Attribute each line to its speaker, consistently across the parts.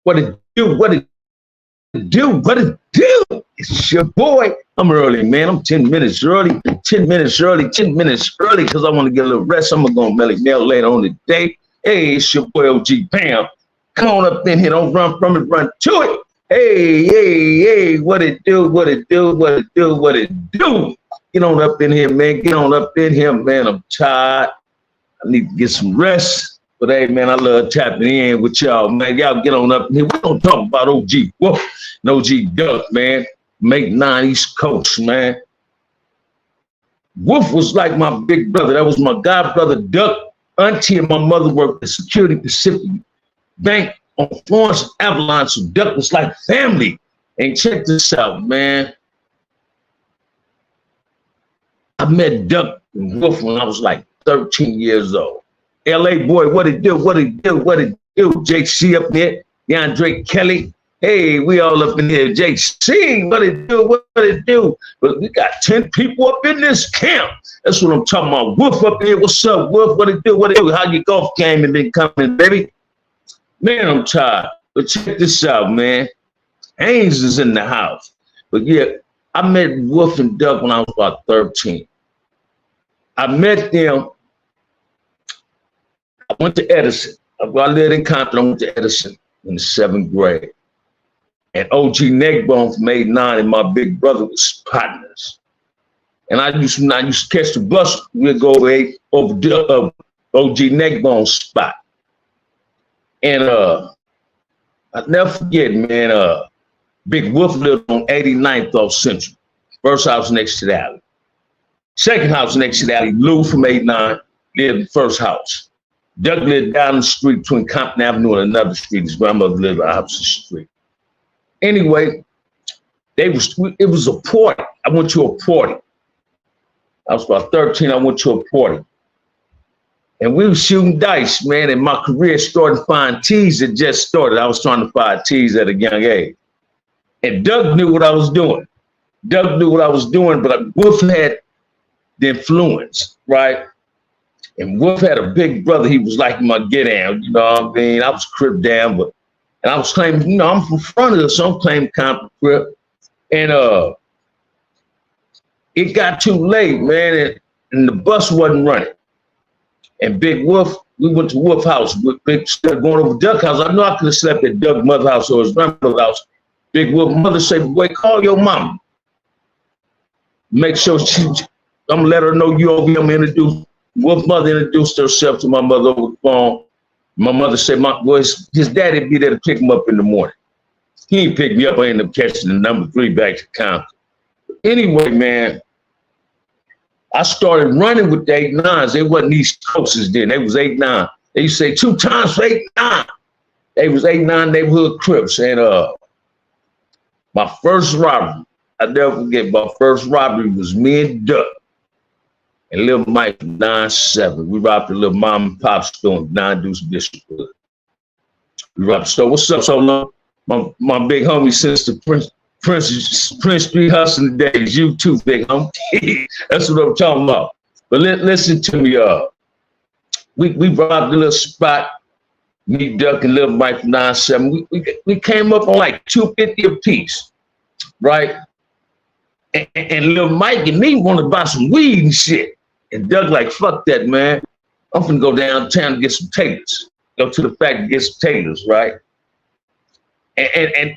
Speaker 1: What it do? What it do? What it do? It's your boy. I'm early, man. I'm 10 minutes early. 10 minutes early. 10 minutes early because I want to get a little rest. I'm gonna mail later on today. Hey, it's your boy OG Bam. Come on up in here. Don't run from it. Run to it. Hey, hey, hey. What it do? What it do? What it do? What it do? Get on up in here, man. Get on up in here, man. I'm tired. I need to get some rest. But hey, man, I love tapping in with y'all, man. Y'all get on up in here. We're going to talk about OG Wolf and OG Ducc, man. Make 9 East Coast, man. Wolf was like my big brother. That was my god brother, Ducc. Auntie and my mother worked at Security Pacific Bank on Florence Avalon. So Ducc was like family. And check this out, man. I met Ducc and Wolf when I was like 13 years old. LA boy, what it do? What it do? What it do? JC up there, DeAndre Kelly. Hey, we all up in here. JC, what it do? What it do? But we got 10 people up in this camp. That's what I'm talking about. Wolf up here. What's up, Wolf? What it do? What it do? How your golf game and been coming, baby? Man, I'm tired. But check this out, man. Haynes is in the house. But yeah, I met Wolf and Ducc when I was about 13. I met them. I went to Edison. I lived in Compton. I went to Edison in the 7th grade. And OG Neckbone from 8-9 and my big brother was partners. And I used to catch the bus. We'd go over OG Neckbone's spot. And I never forget, man, Big Wolf lived on 89th off Central. First house next to the alley. Second house next to the alley, Lou from 8-9 lived in the first house. Ducc lived down the street between Compton Avenue and another street. His grandmother lived on the opposite street. Anyway, it was a party. I went to a party. I was about 13. I went to a party. And we were shooting dice, man. And my career started to find T's. It just started. I was trying to find T's at a young age. And Ducc knew what I was doing. Ducc knew what I was doing, but Wolf had the influence, right? And Wolf had a big brother. He was like my get down, you know what I mean? I was crib down, but and I was claiming, you know, I'm from front of this, so I'm claiming Compton crib. And it got too late, man, and the bus wasn't running. And Big Wolf, we went to Wolf house. Instead of going over Ducc house, I know I could have slept at Ducc mother's house or his grandmother's house. Big Wolf mother said, boy, call your mama. Make sure I'm gonna let her know you over here. I'm introduced. Wolf mother introduced herself to my mother over the phone. My mother said, my boys, his daddy be there to pick him up in the morning. He ain't picked me up. I ended up catching the number 3 back to Compton. Anyway, man, I started running with the 8-9s. They wasn't East Coasters then. They was 8-9. They used to say 2 times for 8-9. They was 8-9 neighborhood Crips. And my first robbery, I never forget, my first robbery was me and Ducc. And little Mike from 9-7. We robbed a little mom and pop store in 9 Deuce Bishop. We robbed the store. What's up, so long? My big homie since the Prince Street hustling days. You too, big homie. That's what I'm talking about. But listen to me, we robbed a little spot. Me, Ducc, and little Mike from 9-7. We came up on like $250 a piece, right? And little Mike and me wanted to buy some weed and shit. And Ducc like, fuck that, man. I'm finna go downtown to get some taters. Go to the factory to get some taters, right? And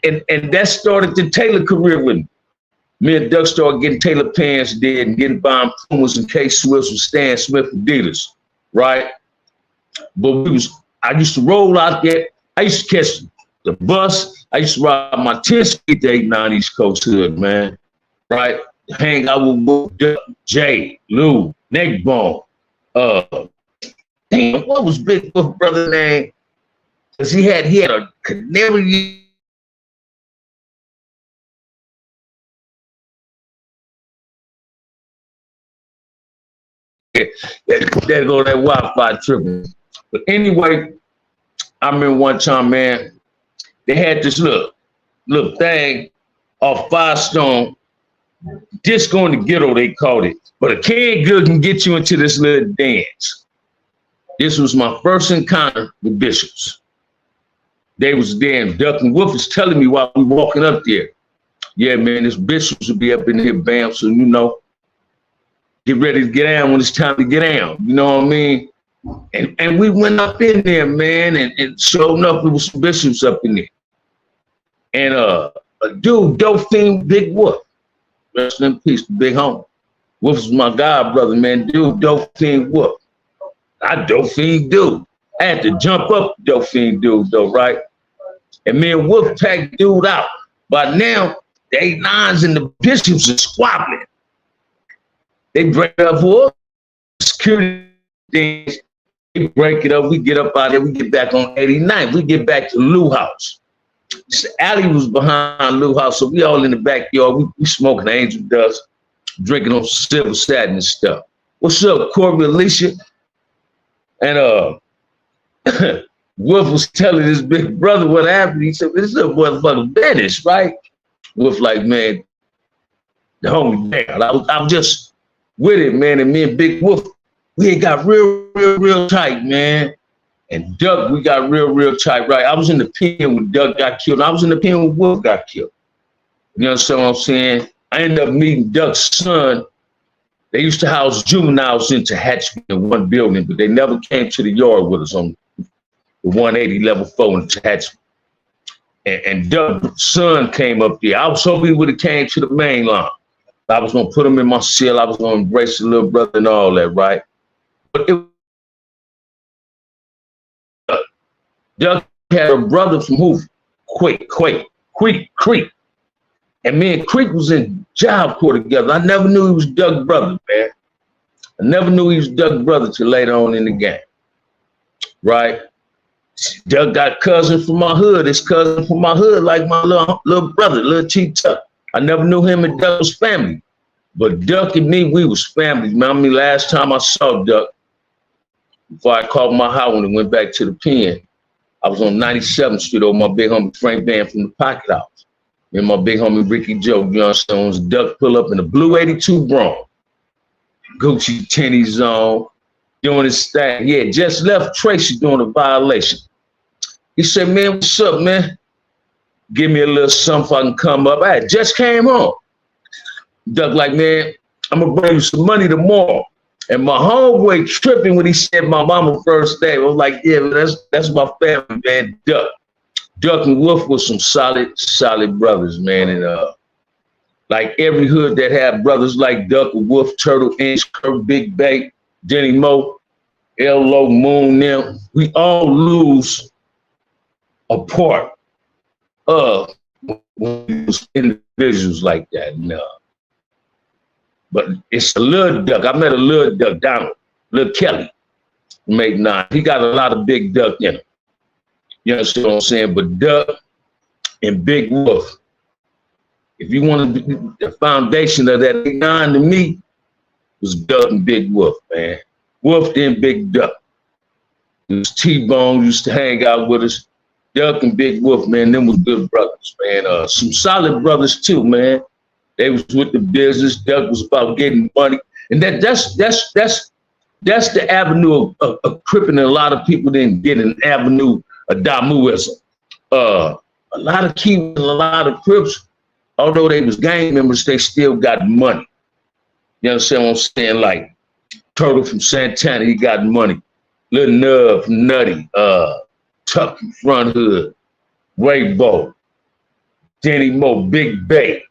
Speaker 1: that started the tailor career with me. Me and Ducc started getting tailor pants did and getting buying Pumas and K-Swifts with Stan Smith Adidas, right? But I used to roll out there. I used to catch the bus. I used to ride my 10th Street to 8-9 East Coast hood, man, right? Hang out with Ducc, Jay, Lou, Neckbone. Damn, what was Big Wolf brother's name? Because he had a canary. There go that Wi-Fi tripping. But anyway, I remember one time, man, they had this little thing off Firestone, disco in the ghetto, they called it. But a canned good can get you into this little dance. This was my first encounter with bishops. they was there, and Ducc and Wolf was telling me while we walking up there, yeah, man, this bishops will be up in here, bam, so you know, get ready to get down when it's time to get down. You know what I mean? And we went up in there, man, and sure enough, there was some bishops up in there. And a dude, Dolphin Big Wolf, rest in peace, the big homie. Wolf was my god brother, man. Dude, Dolphin Wolf. I Dolphin dude. I had to jump up Dolphin dude though, right? And me and Wolf packed dude out. But now the 8-9s and the bishops are squabbling. They break up for security things. We break it up. We get up out there. We get back on 89. We get back to Lou House. The alley was behind Lou House, so we all in the backyard. We smoking angel dust, drinking on silver satin and stuff. What's up, Corey, Alicia? And Wolf was telling his big brother what happened. He said, "This is a motherfucking business, right?" Wolf like, man, the homie down. I was just with it, man. And me and Big Wolf, we ain't got real tight, man. And Ducc, we got real tight, right? I was in the pen when Ducc got killed. I was in the pen when Wolf got killed. You understand what I'm saying? I ended up meeting Duck's son. They used to house juveniles in Tehachapi in one building, but they never came to the yard with us on the 180 level 4 in Tehachapi. And Duck's son came up there. I was hoping he would have came to the main line. I was gonna put him in my cell. I was gonna embrace the little brother and all that, right? But Ducc had a brother from who? Creek. And me and Creek was in Job Corps together. I never knew he was Duck's brother, man. I never knew he was Duck's brother till later on in the game, right? Ducc got cousin from my hood. His cousin from my hood, like my little brother, little T-Tuck. I never knew him and Ducc was family. But Ducc and me, we was family, man. I mean, last time I saw Ducc, before I called my house when I went back to the pen, I was on 97th Street over my big homie Frank Van from the Pocket House. And my big homie Ricky Joe, you understand, Ducc pull up in the blue 82 Bronx. Gucci tennies on, doing his thing. He had just left Tracy doing a violation. He said, man, what's up, man? Give me a little something I can come up. I just came home. Ducc like, man, I'm gonna bring you some money tomorrow. And my homeboy tripping when he said my mama first day. I was like, yeah, man, that's my family, man, Ducc. Ducc and Wolf was some solid brothers, man. And like every hood that had brothers like Ducc, Wolf, Turtle, Inch, Kirk, Big Bay, Denny Mo, L.O., Moon, them, we all lose a part of individuals like that. No. But it's a little Ducc. I met a little Ducc, Donald, little Kelly, made 9. He got a lot of big Ducc in him. You understand what I'm saying? But Ducc and Big Wolf, if you want to be the foundation of that 9 to me, was Ducc and Big Wolf, man. Wolf then Big Ducc. It was T-Bone used to hang out with us. Ducc and Big Wolf, man, them was good brothers, man. Some solid brothers too, man. They was with the business. Ducc was about getting money, and that's the avenue of cripping. A lot of people didn't get an avenue of Damuism. A lot of Kiwis and a lot of Crips, although they was gang members, they still got money. You understand what I'm saying? Like Turtle from Santana, he got money. Lil Nub from Nutty, Tuck from Front Hood, Raybo, Denny Mo, Big Bay.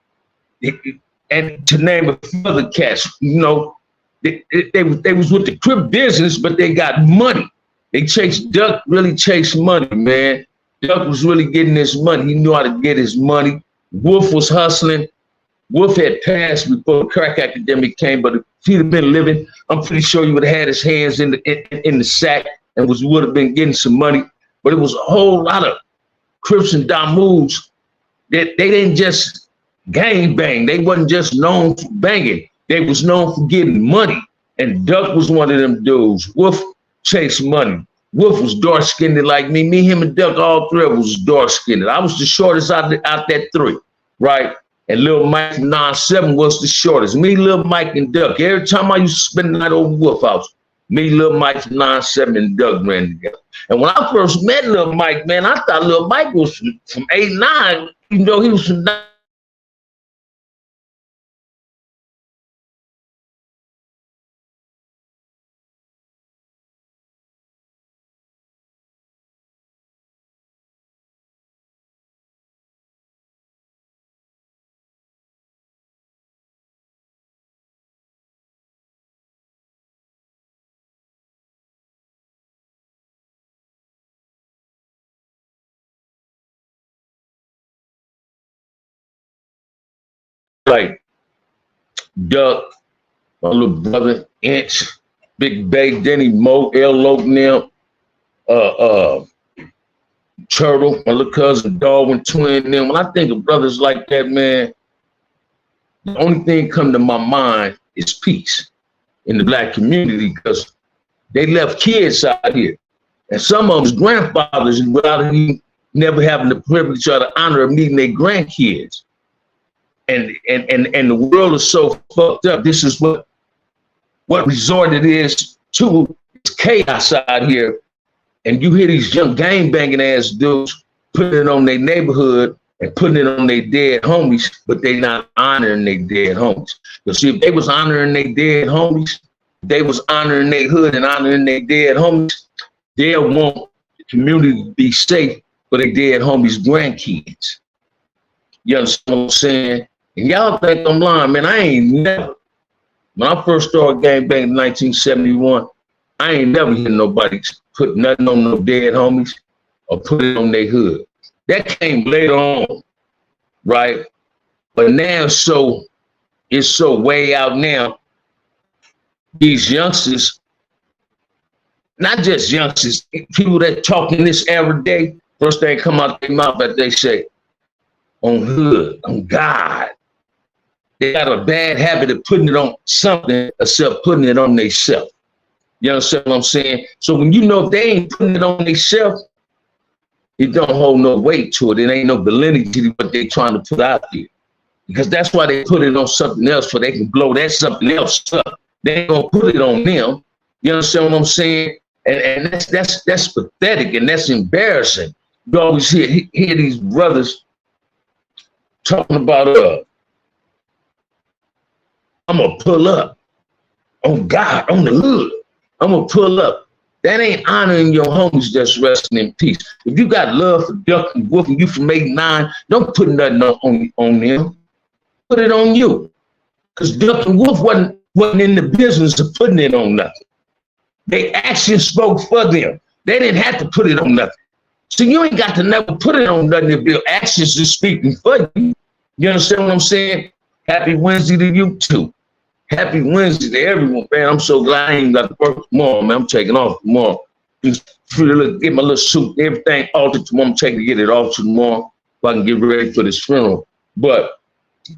Speaker 1: And to name a few other cats, you know, they was with the Crip business, but they got money. They chased, Ducc really chased money, man. Ducc was really getting his money. He knew how to get his money. Wolf was hustling. Wolf had passed before the crack epidemic came, but if he'd have been living, I'm pretty sure he would have had his hands in the sack and would have been getting some money. But it was a whole lot of Crips and Damus that they didn't just gang bang. They wasn't just known for banging. They was known for getting money. And Ducc was one of them dudes. Wolf chased money. Wolf was dark-skinned like me. Me, him, and Ducc, all three of us was dark-skinned. I was the shortest out that 3, right? And Lil Mike from 9-7 was the shortest. Me, Lil Mike, and Ducc. Every time I used to spend the night over Wolf House, Me, Lil Mike from 9-7 and Ducc ran together. And when I first met Lil Mike, man, I thought Lil Mike was from 8-9, even though he was from 9. Like Ducc, my little brother, Inch, Big Bay, Denny, Mo, L. Logan, Turtle, my little cousin, Darwin, Twin, them. When I think of brothers like that, man, the only thing come to my mind is peace in the black community, because they left kids out here. And some of them's grandfathers without even never having the privilege or the honor of meeting their grandkids. And the world is so fucked up. This is what resort it is to. It's chaos out here. And you hear these young gang banging ass dudes putting it on their neighborhood and putting it on their dead homies, but they not honoring their dead homies. You see, if they was honoring their dead homies, they was honoring their hood and honoring their dead homies, they'll want the community to be safe for their dead homies' grandkids. You understand what I'm saying? And y'all think I'm lying, man. I ain't never, when I first started gang banging in 1971, I ain't never heard nobody put nothing on no dead homies or put it on their hood. That came later on, right? But now it's so way out now. These youngsters, not just youngsters, people that talking this every day, first thing come out their mouth that they say, on hood, on God. They got a bad habit of putting it on something except putting it on themselves. You understand what I'm saying? So when you know if they ain't putting it on themselves, it don't hold no weight to it. It ain't no validity to what they trying to put out there. Because that's why they put it on something else, so they can blow that something else up. They ain't gonna put it on them. You understand what I'm saying? And that's pathetic and that's embarrassing. You always hear these brothers talking about I'm gonna pull up on God, on the hood. I'm gonna pull up. That ain't honoring your homies that's resting in peace. If you got love for Ducc and Wolf and you from 8-9, don't put nothing on them. Put it on you. Because Ducc and Wolf wasn't in the business of putting it on nothing. They actions spoke for them. They didn't have to put it on nothing. So you ain't got to never put it on nothing if your actions is speaking for you. You understand what I'm saying? Happy Wednesday to you too. Happy Wednesday to everyone, man. I'm so glad I ain't got to work tomorrow, man. I'm taking off tomorrow. Just get my little suit, everything altered tomorrow. I'm taking to get it off tomorrow so I can get ready for this funeral. But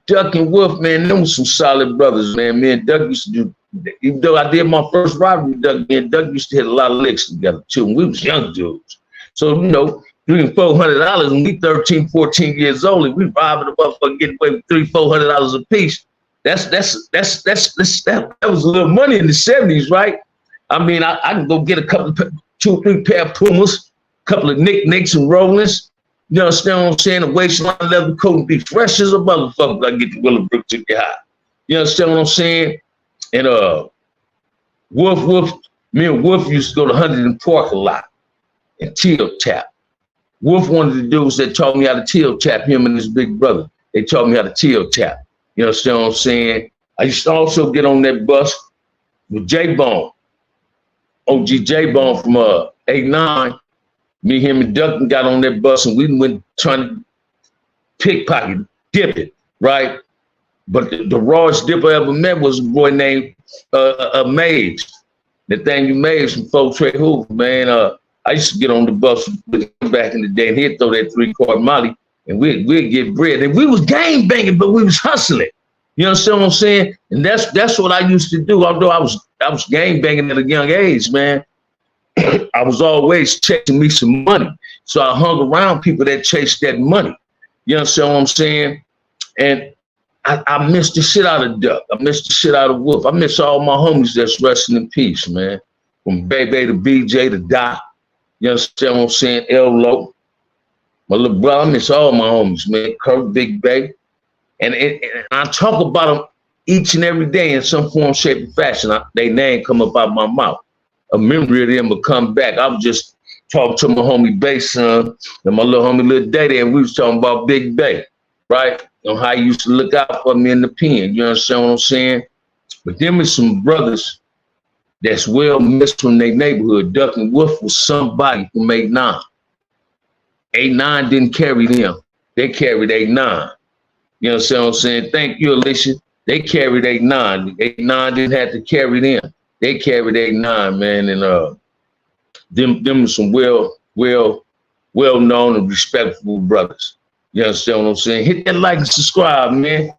Speaker 1: Ducc and Wolf, man, them was some solid brothers, man. Me and Ducc used to do, even though I did my first robbery, Ducc and Ducc used to hit a lot of licks together too. And we was young dudes. So, you know, $300 and $400 when we 13, 14 years old, and we robbing a motherfucker, getting away with $300, $400 a piece. That was a little money in the 70s, right? I mean, I can go get a couple, 2 or 3 pair of Pumas, a couple of Nicks and Rollins. You understand what I'm saying? A waistline leather coat and be fresh as a motherfucker. I get to Willowbrook to get high. You understand what I'm saying? And me and Wolf used to go to 100 Park a lot and Teal Tap. Wolf one of the dudes that taught me how to Teal Tap, him and his big brother. They taught me how to Teal Tap. You understand what I'm saying? I used to also get on that bus with J-Bone, OG J-Bone from 8-9. Me, him, and Ducc got on that bus and we went trying to pickpocket, dip it, right? But the rawest dipper I ever met was a boy named Maves. Nathaniel Maves from Folk Trade Hoover, man. I used to get on the bus with him back in the day and he'd throw that 3-quart molly and we'd get bread. And we was gang banging, but we was hustling. You understand what I'm saying? And that's what I used to do. Although I was gang banging at a young age, man. I was always chasing me some money. So I hung around people that chased that money. You understand what I'm saying? And I missed the shit out of Ducc. I missed the shit out of Wolf. I miss all my homies that's resting in peace, man. from Bebe to BJ to Doc. You understand what I'm saying? L-Lo. My little brother, I miss all my homies, man. Kirk, Big Bay. And I talk about them each and every day in some form, shape, or fashion. They name come up out my mouth. A memory of them will come back. I was just talking to my homie Bay son and my little homie Little Daddy, and we was talking about Big Bay, right? On how he used to look out for me in the pen. You understand what I'm saying? But them is some brothers that's well missed from their neighborhood. Ducc and Wolf was somebody from 8-9. 8-9 didn't carry them. They carried 8-9. You understand what I'm saying? Thank you, Alicia. They carried 8-9. 8-9 didn't have to carry them. They carried 8-9, man. And them some well known and respectful brothers. You understand what I'm saying? Hit that like and subscribe, man.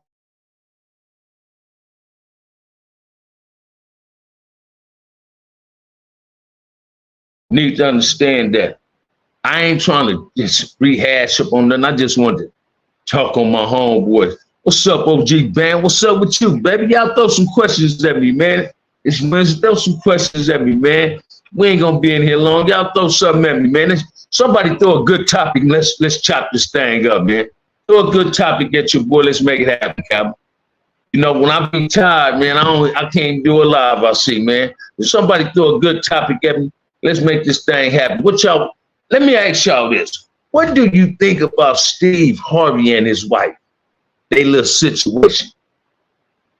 Speaker 1: Need to understand that I ain't trying to just rehash up on nothing. I just wanted to talk on my homeboy. What's up, OG Band? What's up with you, baby? Y'all throw some questions at me, man. It's Wednesday. Throw some questions at me, man. We ain't gonna be in here long. Y'all throw something at me, man. Somebody throw a good topic. Let's chop this thing up, man. Throw a good topic at your boy. Let's make it happen, Cowboy. You know, when I be tired, man, I can't do it live. I see, man. If somebody throw a good topic at me, let's make this thing happen. Let me ask y'all this. What do you think about Steve Harvey and his wife? They little situation.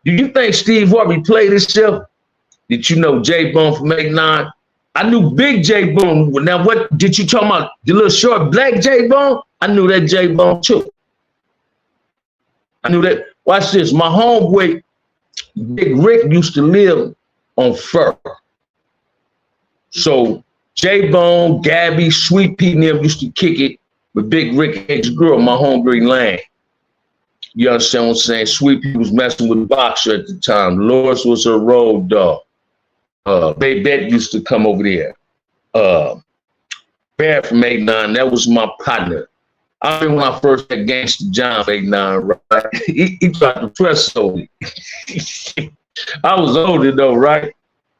Speaker 1: Do you think Steve Harvey played himself? Did you know J-Bone from 8-9? I knew Big J-Bone. Now, what did you talk about? The little short black J-Bone? I knew that J-Bone too. I knew that. Watch this. My homeboy, Big Rick, used to live on Fur. So J-Bone, Gabby, Sweet Pea and them used to kick it with Big Rick, ex-girl, my homeboy Lane. You understand what I'm saying? Sweet Pea was messing with Boxer at the time. Loris was her road dog. Babette used to come over there. Bear from 8-9, that was my partner. I remember when I first met Gangsta John 8-9, right? He tried to press on me. I was older though, right?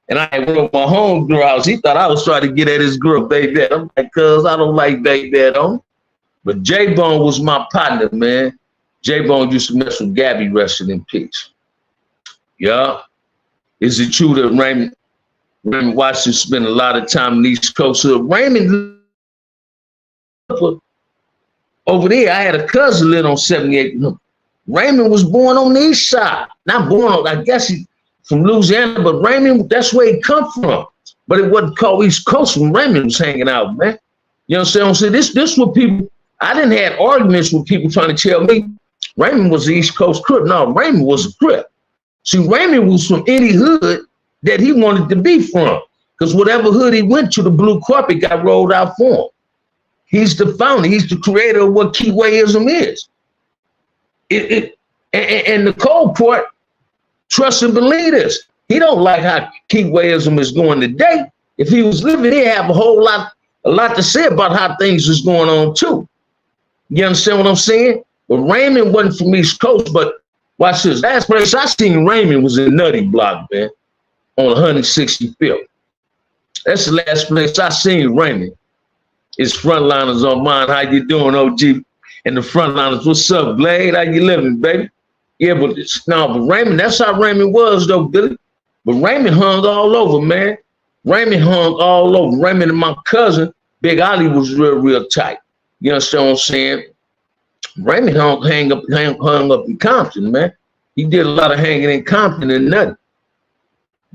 Speaker 1: And I went to my home girl house. He thought I was trying to get at his girl, Babette. I'm like, cuz I don't like Babette on. But J-Bone was my partner, man. J-Bone used to mess with Gabby, resting in peace. Yeah. Is it true that Raymond Watson spent a lot of time in the East Coast? Raymond over there, I had a cousin live on 78. Raymond was born on the east side. Not born on, I guess he from Louisiana, but Raymond, that's where he come from. But it wasn't called East Coast when Raymond was hanging out, man. You know what I'm saying? This what people, I didn't have arguments with people trying to tell me Raymond was the East Coast Crip. No, Raymond was a Crip. See, Raymond was from any hood that he wanted to be from. Because whatever hood he went to, the blue carpet got rolled out for him. He's the founder. He's the creator of what Keywayism is. And the cold part, trust and believe this. He don't like how Keywayism is going today. If he was living, he'd have a lot to say about how things is going on too. You understand what I'm saying? But Raymond wasn't from East Coast, but watch this. Last place I seen Raymond was in Nutty Block, man, on 165th. That's the last place I seen Raymond. His frontliners on mine. How you doing, OG? And the frontliners, what's up, Blade? How you living, baby? Yeah, but Raymond, that's how Raymond was, though, Billy. But Raymond hung all over, man. Raymond hung all over. Raymond and my cousin, Big Ollie, was real tight. You understand what I'm saying? Raymond hung up in Compton, man. He did a lot of hanging in Compton and nothing.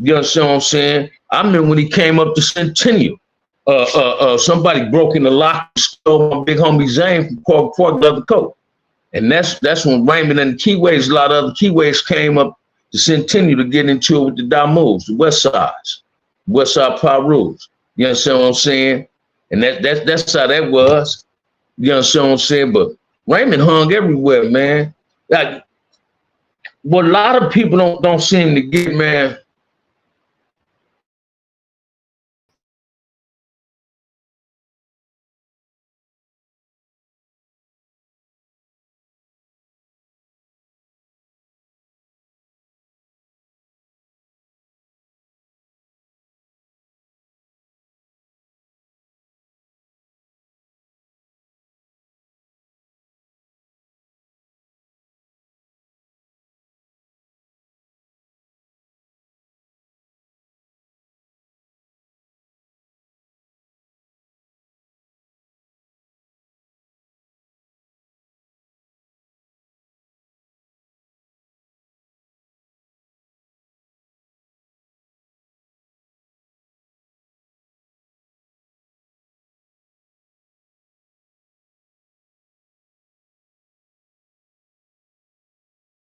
Speaker 1: You understand what I'm saying? I remember when he came up to Centennial. Somebody broke in the lock and stole my big homie Zane from Fort Leathercoat. And that's when Raymond and the Keyways, a lot of other Keyways came up to Centennial to get into it with the Damus, the West Sides, West Side Pirus. You understand what I'm saying? And that's how that was. You understand what I'm saying? But Raymond hung everywhere, man. Like what a lot of people don't seem to get, man.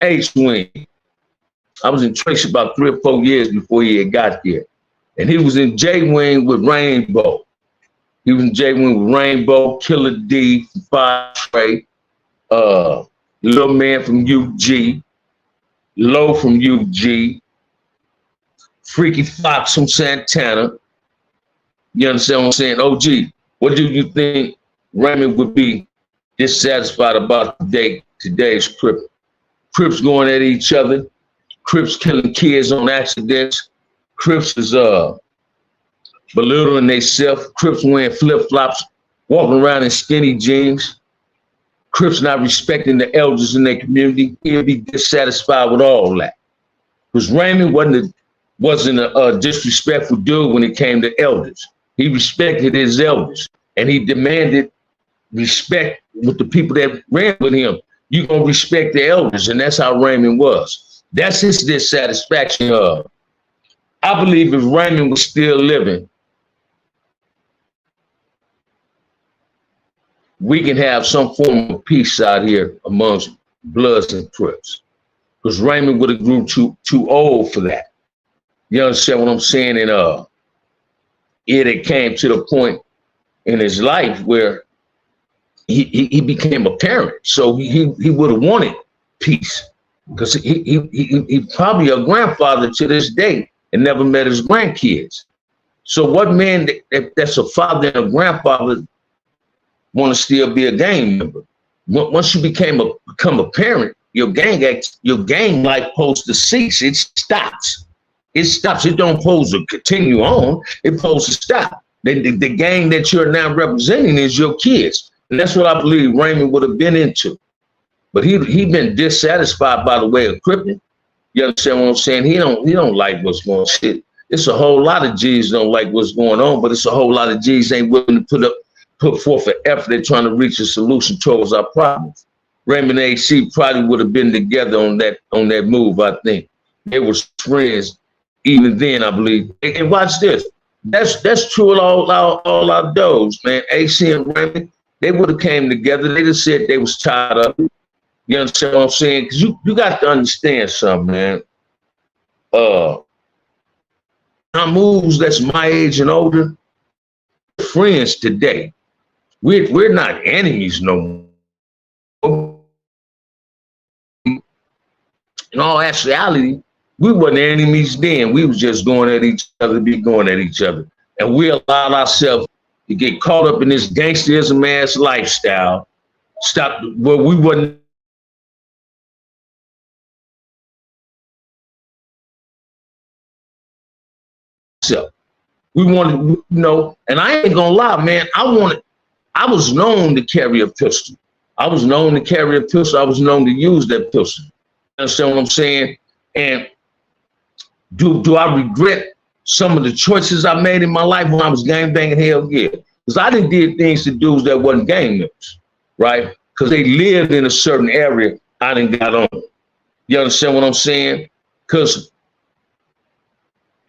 Speaker 1: H Wing. I was in Tracy about 3 or 4 years before he had got there. And he was in J Wing with Rainbow. He was in J Wing with Rainbow, Killer D, Five Trey, Little Man from UG, Low from UG, Freaky Fox from Santana. You understand what I'm saying? OG, what do you think Raymond would be dissatisfied about today's Crips going at each other, Crips killing kids on accidents, Crips is belittling themselves, Crips wearing flip-flops, walking around in skinny jeans, Crips not respecting the elders in their community. He'll be dissatisfied with all that. Because Raymond wasn't a disrespectful dude when it came to elders. He respected his elders, and he demanded respect with the people that ran with him. You're going to respect the elders, and that's how Raymond was. That's his dissatisfaction. I believe if Raymond was still living, we can have some form of peace out here amongst Bloods and Crips. Because Raymond would have grew too old for that. You understand what I'm saying? And it came to the point in his life where he became a parent. So he would have wanted peace. Because he probably a grandfather to this day and never met his grandkids. So what man that's a father and a grandfather want to still be a gang member? Once you become a parent, your gang life supposed to cease. It stops. It stops. It don't supposed to continue on. It supposed to stop. The gang that you're now representing is your kids. And that's what I believe Raymond would have been into. But he been dissatisfied by the way of cripping. You understand what I'm saying? He don't like what's going on. Shit. It's a whole lot of G's don't like what's going on, but it's a whole lot of G's ain't willing to put forth an effort. They're trying to reach a solution towards our problems. Raymond and AC probably would have been together on that move, I think. They were friends even then, I believe. And watch this. That's true with all our dogs, man. AC and Raymond, they would have came together. They just said they was tired of it. You understand what I'm saying? Because you got to understand something, man. Our moves that's my age and older, friends today. We're not enemies no more. In all actuality, we weren't enemies then. We was just going at each other to be going at each other. And we allowed ourselves to get caught up in this gangsterism ass lifestyle. Stop where we wasn't. We wanted, and I ain't gonna lie, man. I was known to carry a pistol. I was known to carry a pistol. I was known to use that pistol. You understand what I'm saying? And do I regret some of the choices I made in my life when I was gang banging? Hell yeah. Because I done did things to dudes that wasn't gang members, right? Because they lived in a certain area I done got on. You understand what I'm saying? Because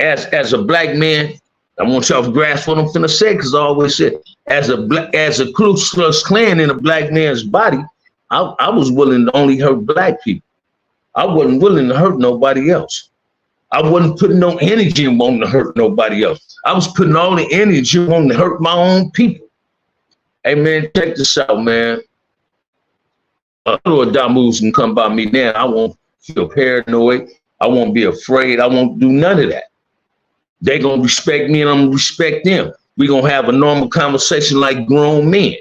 Speaker 1: as a black man, I want y'all to grasp what I'm finna say, because I always said, as a Ku Klux Klan in a black man's body, I was willing to only hurt black people. I wasn't willing to hurt nobody else. I wasn't putting no energy in wanting to hurt nobody else. I was putting all the energy wanting to hurt my own people. Hey man, check this out, man. Little moves can come by me now. I won't feel paranoid. I won't be afraid. I won't do none of that. They gonna respect me and I'm gonna respect them. We gonna have a normal conversation like grown men.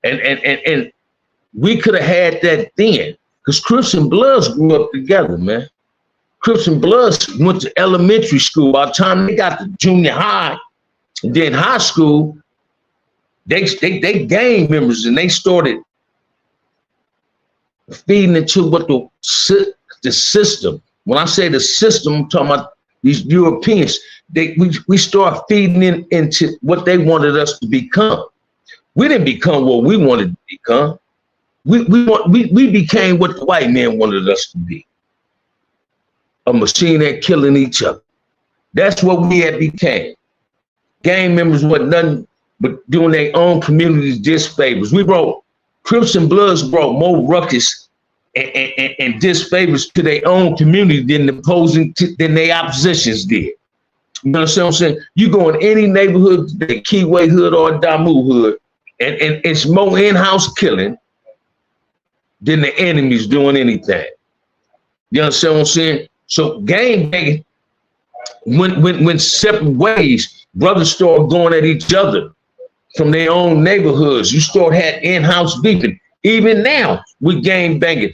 Speaker 1: And we could have had that then, because Crips and Bloods grew up together, man. Crips and Bloods went to elementary school. By the time they got to junior high and then high school, they gang members, and they started feeding into what the system. When I say the system, I'm talking about these Europeans. We start feeding into what they wanted us to become. We didn't become what we wanted to become. We became what the white man wanted us to be. A machine that killing each other. That's what we had became. Gang members wasn't nothing but doing their own communities disfavors. Crips and Bloods brought more ruckus and disfavors to their own community than their oppositions did. You understand what I'm saying? You go in any neighborhood, the Keyway hood or Damu hood, and it's more in-house killing than the enemies doing anything. You understand what I'm saying? So gang banging, when separate ways, brothers start going at each other from their own neighborhoods. You start had in-house beefing. Even now, with gang banging,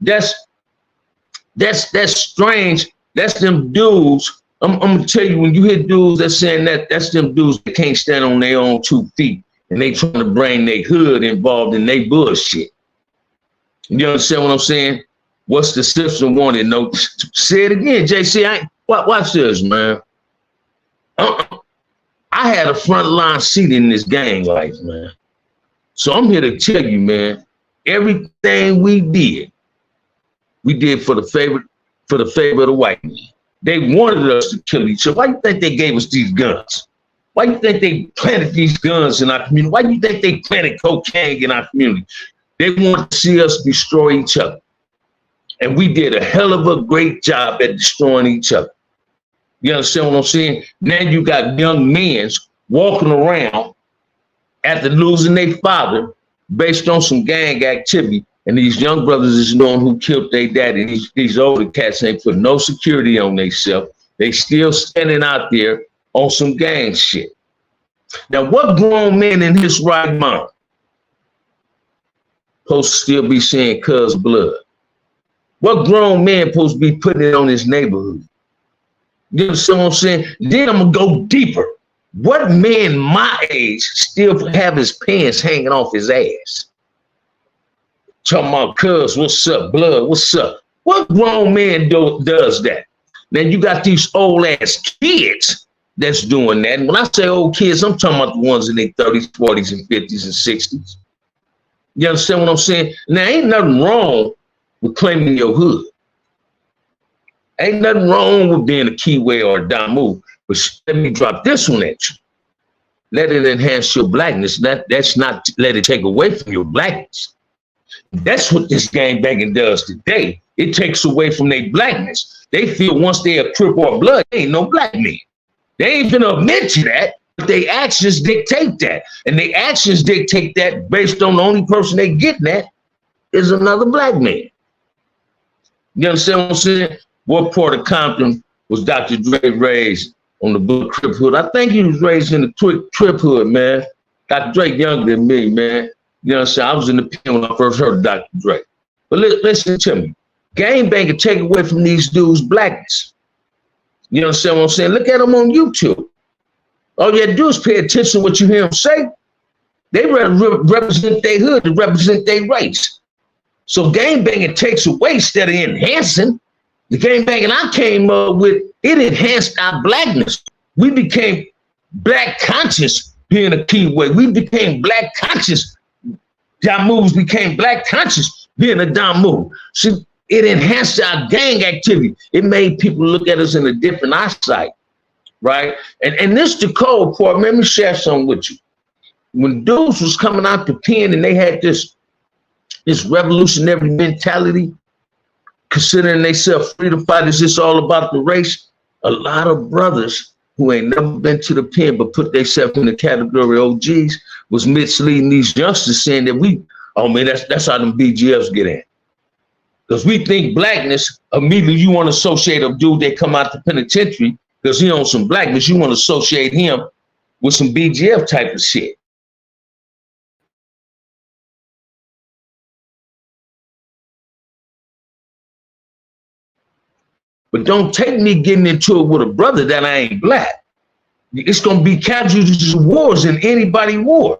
Speaker 1: that's strange. That's them dudes. I'm gonna tell you, when you hear dudes that's saying that's them dudes that can't stand on their own 2 feet and they trying to bring their hood involved in their bullshit. You understand what I'm saying? What's the system wanted? No, say it again, JC. Watch this, man. I had a front line seat in this gang life, man. So I'm here to tell you, man, everything we did for the favor of the white man. They wanted us to kill each other. Why do you think they gave us these guns? Why do you think they planted these guns in our community? Why do you think they planted cocaine in our community? They want to see us destroy each other. And we did a hell of a great job at destroying each other. You understand what I'm saying? Now you got young men walking around after losing their father based on some gang activity. And these young brothers is knowing who killed their daddy. And these older cats ain't put no security on themselves. They still standing out there on some gang shit. Now, what grown man in his right mind supposed to still be saying cuz blood? What grown man supposed to be putting it on his neighborhood? You understand what I'm saying? Then I'm gonna go deeper. What man my age still have his pants hanging off his ass? Talking about cuz, what's up, blood, what's up? What grown man does that? Then you got these old ass kids that's doing that. And when I say old kids, I'm talking about the ones in their 30s, 40s, and 50s and 60s. You understand what I'm saying? Now, ain't nothing wrong with claiming your hood. Ain't nothing wrong with being a Keyway or a Damu. But let me drop this one at you. Let it enhance your blackness. That's not let it take away from your blackness. That's what this gang banging does today. It takes away from their blackness. They feel once they're a Crip or a Blood, they ain't no black men. They ain't gonna admit to that, but their actions dictate that. And their actions dictate that based on the only person they getting at is another black man. You understand what I'm saying? What part of Compton was Dr. Dre raised on the Blood Crip hood? I think he was raised in the Crip hood, man. Dr. Dre younger than me, man. You know what I'm saying? I was in the pen when I first heard of Dr. Dre. But listen to me. Gang banging take away from these dudes' blackness. You understand what I'm saying? Look at them on YouTube. All you have to do is pay attention to what you hear them say. They represent their hood, they represent their race. So gang banging takes away instead of enhancing. The gang banging I came up with, it enhanced our blackness. We became black conscious being a Keyway. We became black conscious. Damus became black conscious being a Damu. See, it enhanced our gang activity. It made people look at us in a different eyesight, right? And this the cold part. Let me share something with you. When dudes was coming out the pen and they had this revolutionary mentality, considering themselves freedom fighters, it's all about the race. A lot of brothers who ain't never been to the pen but put themselves in the category OGs was misleading these youngsters, saying that that's how them BGFs get in. Because we think blackness, immediately you want to associate a dude that come out the penitentiary because he on some blackness, you want to associate him with some BGF type of shit. But don't take me getting into it with a brother that I ain't black. It's going to be casualties of wars in anybody war.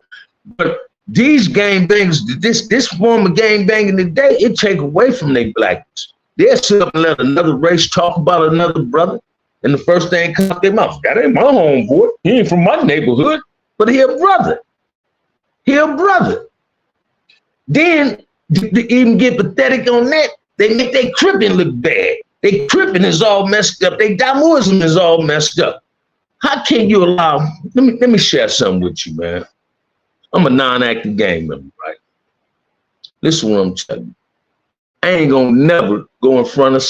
Speaker 1: But these gang bangs, this form of gang banging today, it take away from their blackness. They'll sit up and let another race talk about another brother, and the first thing comes out their mouth, that ain't my homeboy. He ain't from my neighborhood, but he a brother. He a brother. Then, to even get pathetic on that, they make their crippin' look bad. They Crippin is all messed up. They Damoism is all messed up. How can you allow, let me share something with you, man. I'm a non-active gang member, right? Listen to what I'm telling you. I ain't gonna never go in front of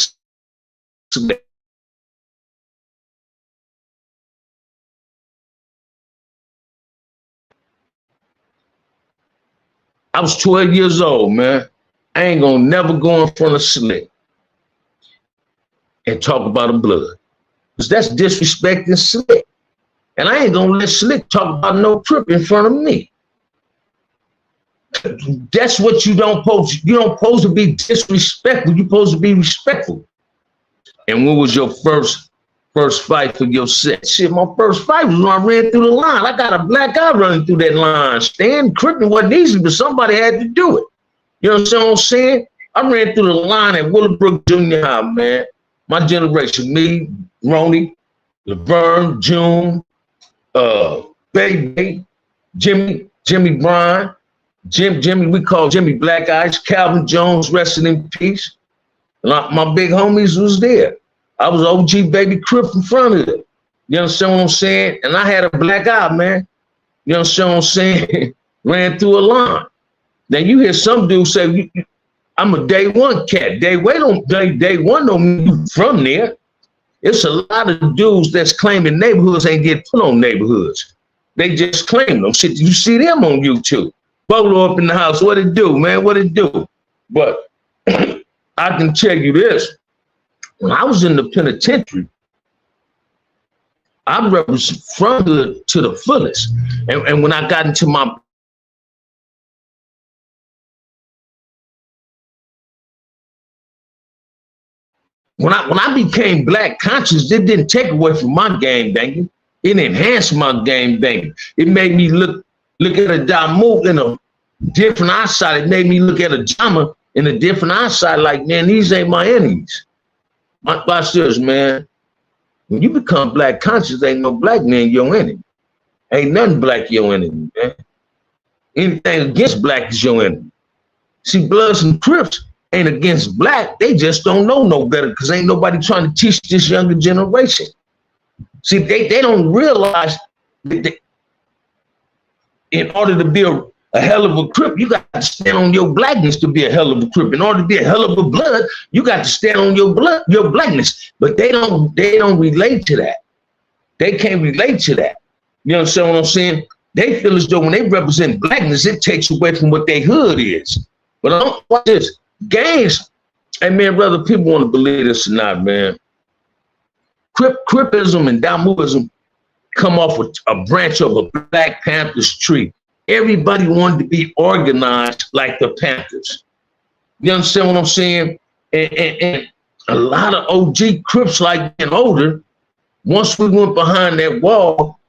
Speaker 1: I was 12 years old, man. I ain't gonna never go in front of Slick and talk about a blood. Because that's disrespecting Slick. And I ain't gonna let Slick talk about no Crip in front of me. That's what you don't supposed to be disrespectful. You're supposed to be respectful. And what was your first fight for your set? Shit, my first fight was when I ran through the line. I got a black eye running through that line. Stan Crippin wasn't easy, but somebody had to do it. You know what I'm saying? I ran through the line at Willowbrook Junior High, man. My generation, me, Ronnie, Laverne, June, Baby, Jimmy Bryan, Jimmy, we call Jimmy Black Eyes, Calvin Jones, resting in peace. My big homies was there. I was OG Baby Crip in front of them. You understand what I'm saying? And I had a black eye, man. You understand what I'm saying? Ran through a line. Now you hear some dudes say, I'm a day one cat. Day one don't mean you from there. It's a lot of dudes that's claiming neighborhoods ain't get put on neighborhoods. They just claim them. Shit, you see them on YouTube. Bolo up in the house. What it do, man? What it do? But I can tell you this. When I was in the penitentiary, I represented from to the fullest. And when I got into my when I became black conscious, it didn't take away from my gang banging. It enhanced my gang banging. It made me look at a Damu in a different eyesight. It made me look at a Jama in a different eyesight. Like, man, these ain't my enemies. Watch this, man. When you become black conscious, ain't no black man your enemy. Ain't nothing black your enemy, man. Anything against black is your enemy. See, Bloods and Crips ain't against black. They just don't know no better because ain't nobody trying to teach this younger generation. See, they don't realize that in order to be a hell of a Crip, you got to stand on your blackness to be a hell of a Crip. In order to be a hell of a Blood, you got to stand on your blackness. But they don't relate to that. They can't relate to that. You understand what I'm saying? They feel as though when they represent blackness, it takes away from what their hood is. But I don't watch this. Gangs, and man, whether people want to believe this or not, man, Cripism and Damuism come off with a branch of a Black Panthers tree. Everybody wanted to be organized like the Panthers. You understand what I'm saying? And a lot of OG Crips, like getting older, once we went behind that wall,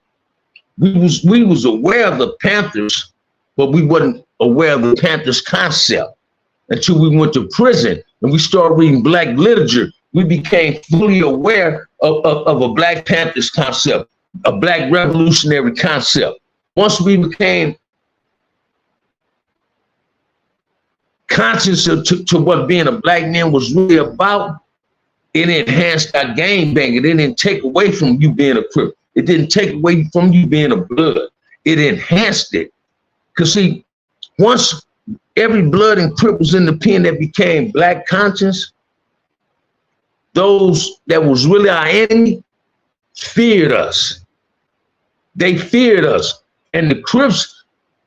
Speaker 1: we was aware of the Panthers, but we wasn't aware of the Panthers concept until we went to prison and we started reading black literature. We became fully aware of a Black Panthers concept, a black revolutionary concept. Once we became conscious to what being a black man was really about, it enhanced our gang banging. It didn't take away from you being a Crip. It didn't take away from you being a Blood. It enhanced it. Because see, once every Blood and Crip was in the pen that became black conscious, those that was really our enemy feared us. They feared us. And the Crips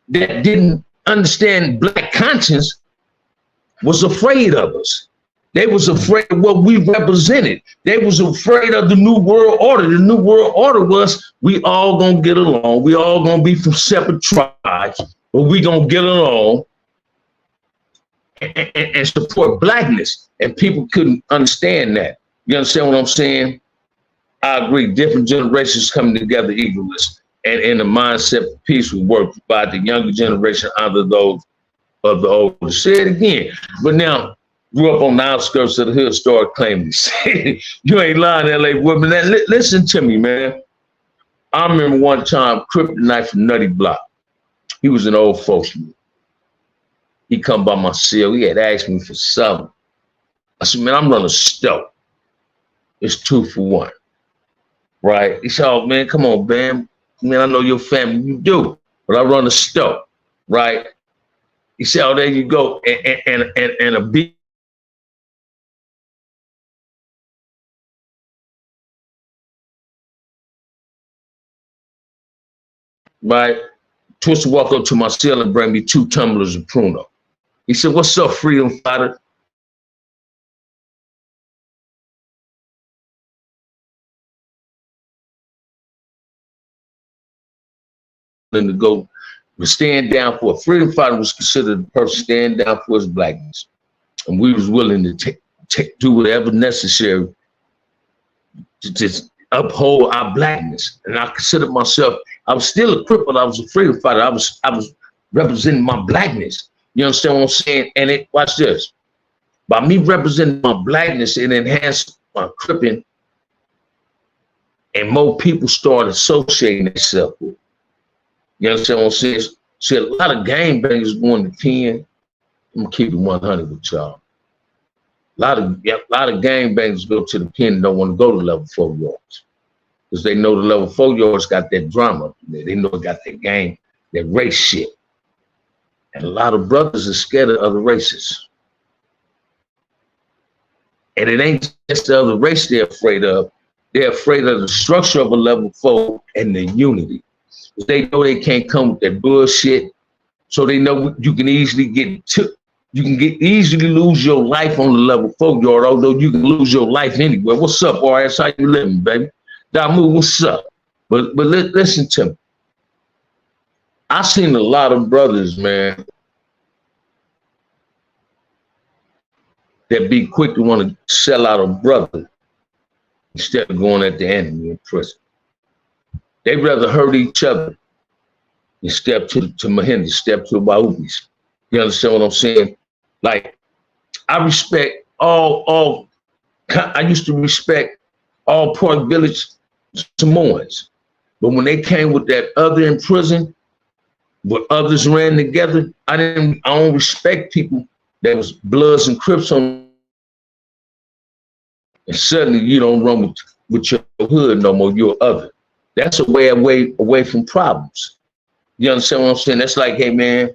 Speaker 1: that didn't understand black conscience was afraid of us. They was afraid of what we represented. They was afraid of the New World Order. The New World Order was we all gonna get along. We all gonna be from separate tribes, but we gonna get along and support blackness. And people couldn't understand that. You understand what I'm saying? I agree. Different generations coming together equalist and in the mindset of peace will work by the younger generation under those of the older. Say it again. But now, grew up on the outskirts of the hood, started claiming you ain't lying, LA woman. Listen to me, man. I remember one time, Kryptonite from Nutty Block. He was an old folks. He come by my cell. He had asked me for something. I said, man, I'm running stove. it's 2 for 1, right? He said, oh, man, come on, Bam. Man, I know your family, you do, but I run a store, right? He said, oh, there you go, and a beat. Right? Twister walk up to my cell and bring me 2 tumblers of Pruno. He said, what's up, freedom fighter? And to go, stand down for a freedom fighter was considered a person stand down for his blackness. And we was willing to do whatever necessary to just uphold our blackness. And I considered myself, I was still a crip, but I was a freedom fighter. I was representing my blackness. You understand what I'm saying? And it, watch this. By me representing my blackness, it enhanced my cripping, and more people started associating themselves with it. You understand what I'm saying? See, a lot of gangbangers going to pen. I'm gonna keep it 100 with y'all. A lot of gangbangers go to the pen and don't want to go to level 4 yards because they know the level 4 yards got that drama. They know it got that gang, that race shit. And a lot of brothers are scared of other races. And it ain't just the other race they're afraid of. They're afraid of the structure of a level 4 and the unity. They know they can't come with that bullshit. So they know you can easily easily lose your life on the level 4 yard, although you can lose your life anywhere. What's up, RS? How you living, baby? Damu, what's up? But listen to me. I seen a lot of brothers, man, that be quick to want to sell out a brother instead of going at the enemy in prison. They rather hurt each other than step to Mahindi, step to the Wahubis. You understand what I'm saying? Like, I respect I used to respect all Park Village Samoans. But when they came with that other in prison, where others ran together, I don't respect people that was Bloods and Crips on, and suddenly you don't run with your hood no more, you're other. That's a way away from problems. You understand what I'm saying? That's like, hey man,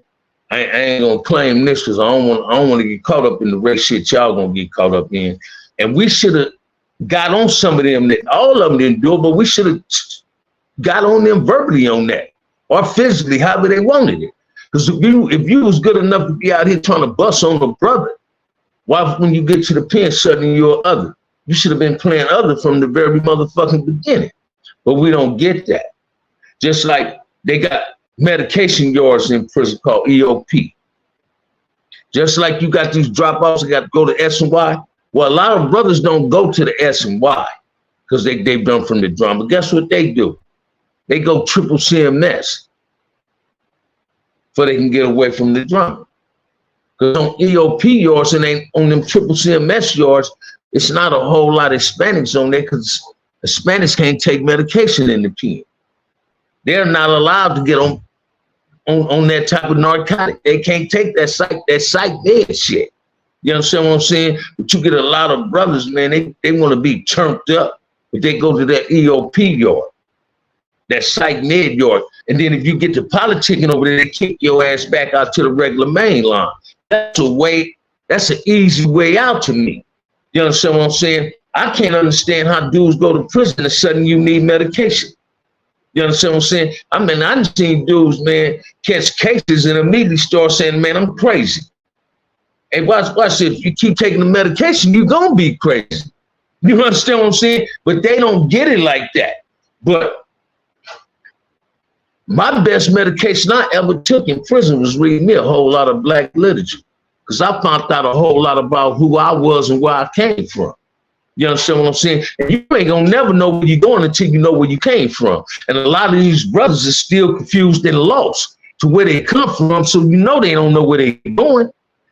Speaker 1: I ain't gonna claim this because I don't want to get caught up in the race shit y'all gonna get caught up in. And we should have got on some of them that all of them didn't do it, but we should have got on them verbally on that or physically, however they wanted it. Because if you was good enough to be out here trying to bust on a brother, why when you get to the pen suddenly you're other? You should have been playing other from the very motherfucking beginning. But we don't get that. Just like they got medication yards in prison called EOP. Just like you got these dropouts that got to go to S and Y. Well, a lot of brothers don't go to the S and Y because they've done from the drama. Guess what they do? They go triple CMS so they can get away from the drama. Because on EOP yards and ain't on them triple CMS yards, it's not a whole lot of Hispanics on there because Hispanics can't take medication in the pen. They're not allowed to get on that type of narcotic. They can't take that psych med shit. You understand what I'm saying? But you get a lot of brothers, man, they want to be turned up, but they go to that EOP yard, that psych med yard. And then if you get to politicking over there, they kick your ass back out to the regular main line. That's an easy way out to me. You understand what I'm saying? I can't understand how dudes go to prison and suddenly you need medication. You understand what I'm saying? I mean, I've seen dudes, man, catch cases and immediately start saying, man, I'm crazy. Hey, watch this. If you keep taking the medication, you're going to be crazy. You understand what I'm saying? But they don't get it like that. But my best medication I ever took in prison was reading me a whole lot of black literature because I found out a whole lot about who I was and where I came from. You understand what I'm saying? And you ain't gonna never know where you're going until you know where you came from. And a lot of these brothers are still confused and lost to where they come from, so you know they don't know where they're going.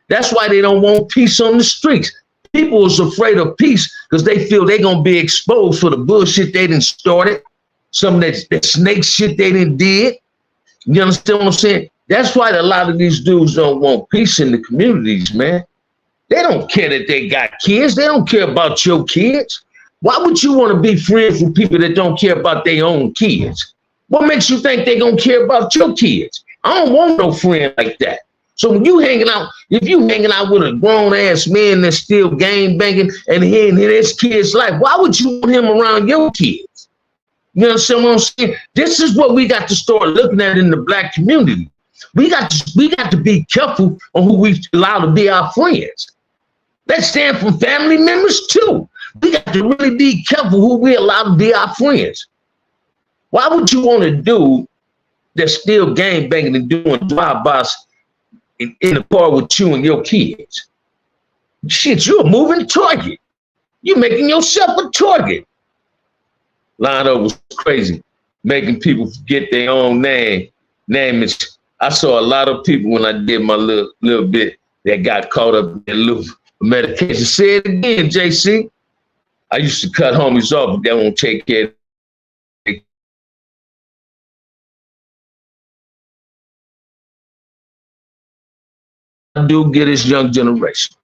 Speaker 1: That's why they don't want peace on the streets. People is afraid of peace because they feel they're gonna be exposed for the bullshit they done started, some of that snake shit they done did. You understand what I'm saying? That's why a lot of these dudes don't want peace in the communities, man. They don't care that they got kids. They don't care about your kids. Why would you want to be friends with people that don't care about their own kids? What makes you think they're going to care about your kids? I don't want no friend like that. So when you hanging out, if you hanging out with a grown ass man that's still gang banging and he in his kid's life, why would you want him around your kids? You understand what I'm saying? This is what we got to start looking at in the black community. We got to be careful on who we allow to be our friends. That stand from family members too. We got to really be careful who we allow to be our friends. Why would you want to do that's still gang banging and doing drive-bys in the car with you and your kids? Shit, you're a moving target. You're making yourself a target. Lionel was crazy, making people forget their own name. I saw a lot of people when I did my little bit that got caught up in little medication. Say it again, JC. I used to cut homies off, but they won't take care of it. I do get this young generation.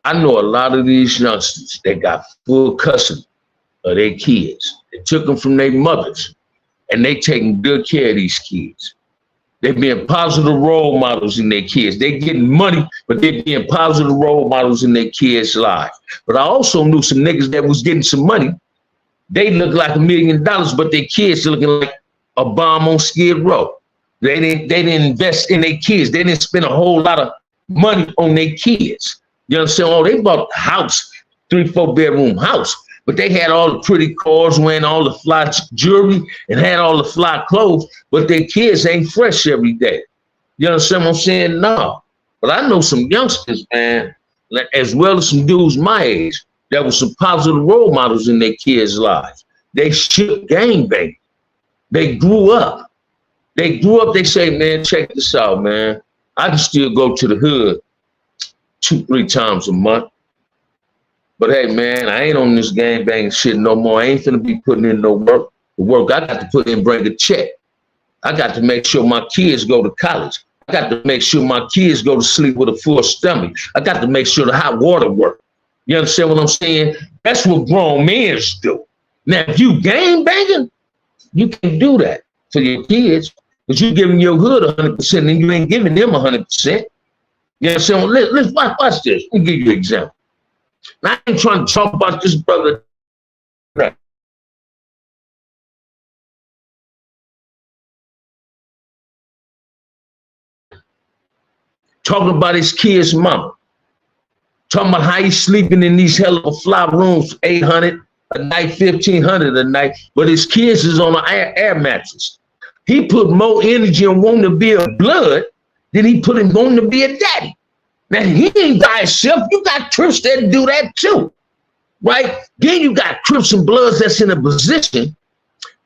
Speaker 1: I know a lot of these youngsters that got full custody of their kids. They took them from their mothers, and they taking good care of these kids. They being positive role models in their kids. They getting money, but they being positive role models in their kids' lives. But I also knew some niggas that was getting some money. They look like $1 million, but their kids looking like a bomb on Skid Row. They didn't invest in their kids. They didn't spend a whole lot of money on their kids. You understand? Oh, they bought a house, 3-4 bedroom house, but they had all the pretty cars, wearing all the fly jewelry, and had all the fly clothes, but their kids ain't fresh every day. You understand what I'm saying? No. But I know some youngsters, man, as well as some dudes my age, that was some positive role models in their kids' lives. They shook gang banging. They grew up. They say, man, check this out, man. I can still go to the hood 2-3 times a month. But hey, man, I ain't on this gang banging shit no more. I ain't finna be putting in no work. The work I got to put in, bring a check. I got to make sure my kids go to college. I got to make sure my kids go to sleep with a full stomach. I got to make sure the hot water work. You understand what I'm saying? That's what grown men do. Now, if you gang banging, you can do that for your kids, but you giving your hood 100% and you ain't giving them 100%. You understand? Let's watch this. Let me give you an example. Now, I ain't trying to talk about this brother. Right. Talking about his kid's mama. Talking about how he's sleeping in these hell of a fly rooms, $800 a night, $1,500 a night, but his kids is on an air mattress. He put more energy on wanting to be a blood than he put in wanting to be a daddy. Now, he ain't by himself. You got Crips that do that too, right? Then you got Crips and Bloods that's in a position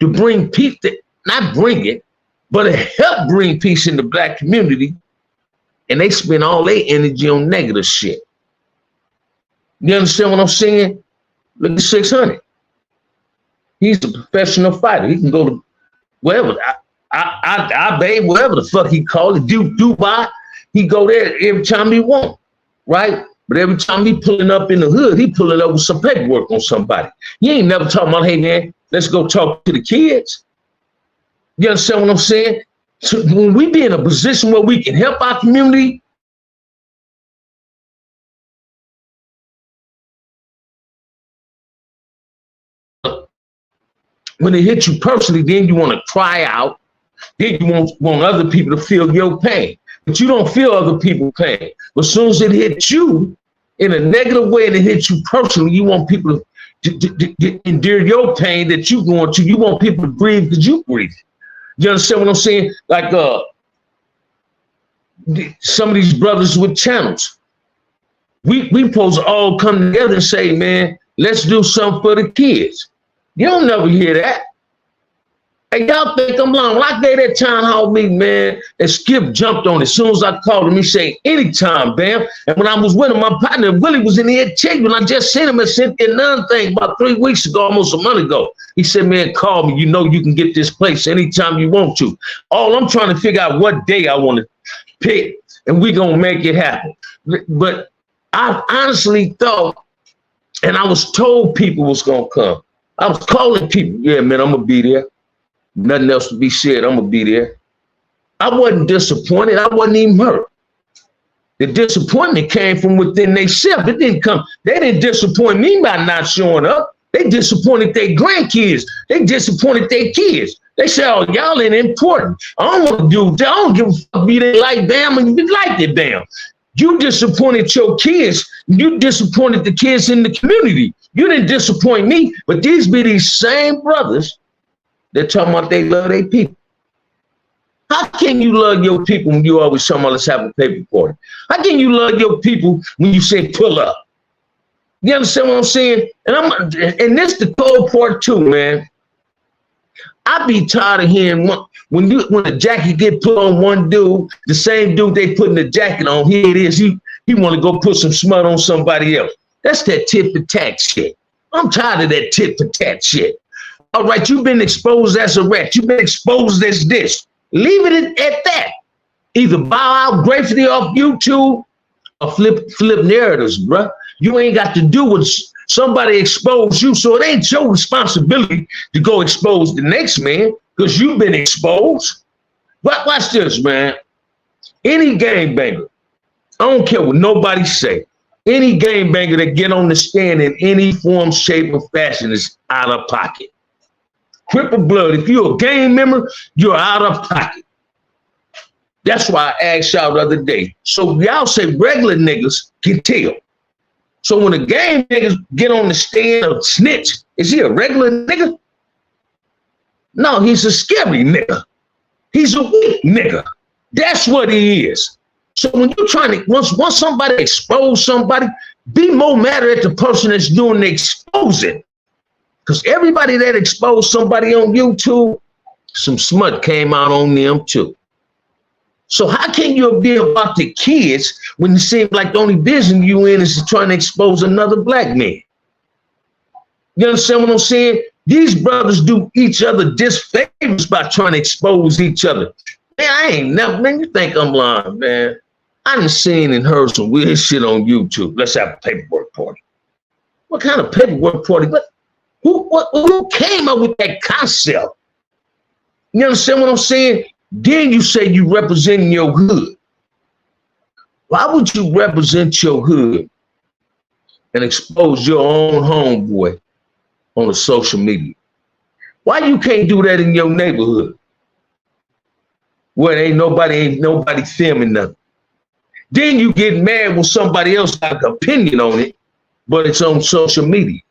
Speaker 1: to bring peace, not bring it, but to help bring peace in the black community, and they spend all their energy on negative shit. You understand what I'm saying? Look at 600. He's a professional fighter. He can go to wherever. I babe, whatever the fuck he called it, Dubai. He go there every time he want, right? But every time he pulling up in the hood, he pulling up with some paperwork on somebody. He ain't never talking about, hey man, let's go talk to the kids. You understand what I'm saying? So when we be in a position where we can help our community, when it hits you personally, then you want to cry out. Then you want other people to feel your pain. But you don't feel other people's pain. But as soon as it hits you in a negative way and it hits you personally, you want people to endure your pain that you're going to. You want people to breathe because you breathe. You understand what I'm saying? Like some of these brothers with channels. We supposed to all come together and say, man, let's do something for the kids. You don't never hear that. Hey, y'all think I'm lying? When I gave that town hall meeting, man, and Skip jumped on it. As soon as I called him, he said, anytime, bam. And when I was with him, my partner, Willie, was in here checking. When I just seen him and sent another thing about 3 weeks ago, almost a month ago. He said, man, call me. You know you can get this place anytime you want to. All I'm trying to figure out what day I want to pick, and we going to make it happen. But I honestly thought And I was told people was gonna come. I was calling people, yeah, man, I'm gonna be there. Nothing else to be said, I'm gonna be there. I wasn't disappointed, I wasn't even hurt. The disappointment came from within themselves. It didn't come, they didn't disappoint me by not showing up. They disappointed their grandkids. They disappointed their kids. They say, oh, y'all ain't important. I don't want to do that. I don't give a fuck if you didn't like them and you liked it damn. You disappointed your kids. You disappointed the kids in the community. You didn't disappoint me, but these be these same brothers that talking about they love their people. How can you love your people when you always talking about let's have a paper party? How can you love your people when you say pull up? You understand what I'm saying? And this the cold part too, man. I be tired of hearing when the jacket get put on one dude, the same dude they putting the jacket on, here it is. He want to go put some smut on somebody else. That's that tit for tat shit. I'm tired of that tit for tat shit. All right, you've been exposed as a rat. You've been exposed as this. Leave it at that. Either bow out gratefully off YouTube or flip narratives, bruh. You ain't got to do what somebody exposed you, so it ain't your responsibility to go expose the next man because you've been exposed. But watch this, man. Any gangbanger, I don't care what nobody say, any gangbanger that get on the stand in any form, shape, or fashion is out of pocket. Crip or blood, if you're a gang member, you're out of pocket. That's why I asked y'all the other day. So y'all say regular niggas can tell. So when a gang niggas get on the stand or snitch, is he a regular nigga? No, he's a scary nigga. He's a weak nigga. That's what he is. So when you're trying to, once somebody expose somebody, be more mad at the person that's doing the exposing. Because everybody that exposed somebody on YouTube, some smut came out on them too. So how can you be about the kids when it seems like the only business you in is trying to expose another black man? You understand what I'm saying? These brothers do each other disfavors by trying to expose each other. Man, I ain't never, man, you think I'm lying, man. I done seen and heard some weird shit on YouTube. Let's have a paperwork party. What kind of paperwork party? Who came up with that concept? You understand what I'm saying? Then you say you representing your hood. Why would you represent your hood and expose your own homeboy on the social media? Why you can't do that in your neighborhood where ain't nobody filming nothing? Then you get mad when somebody else got an opinion on it, but it's on social media.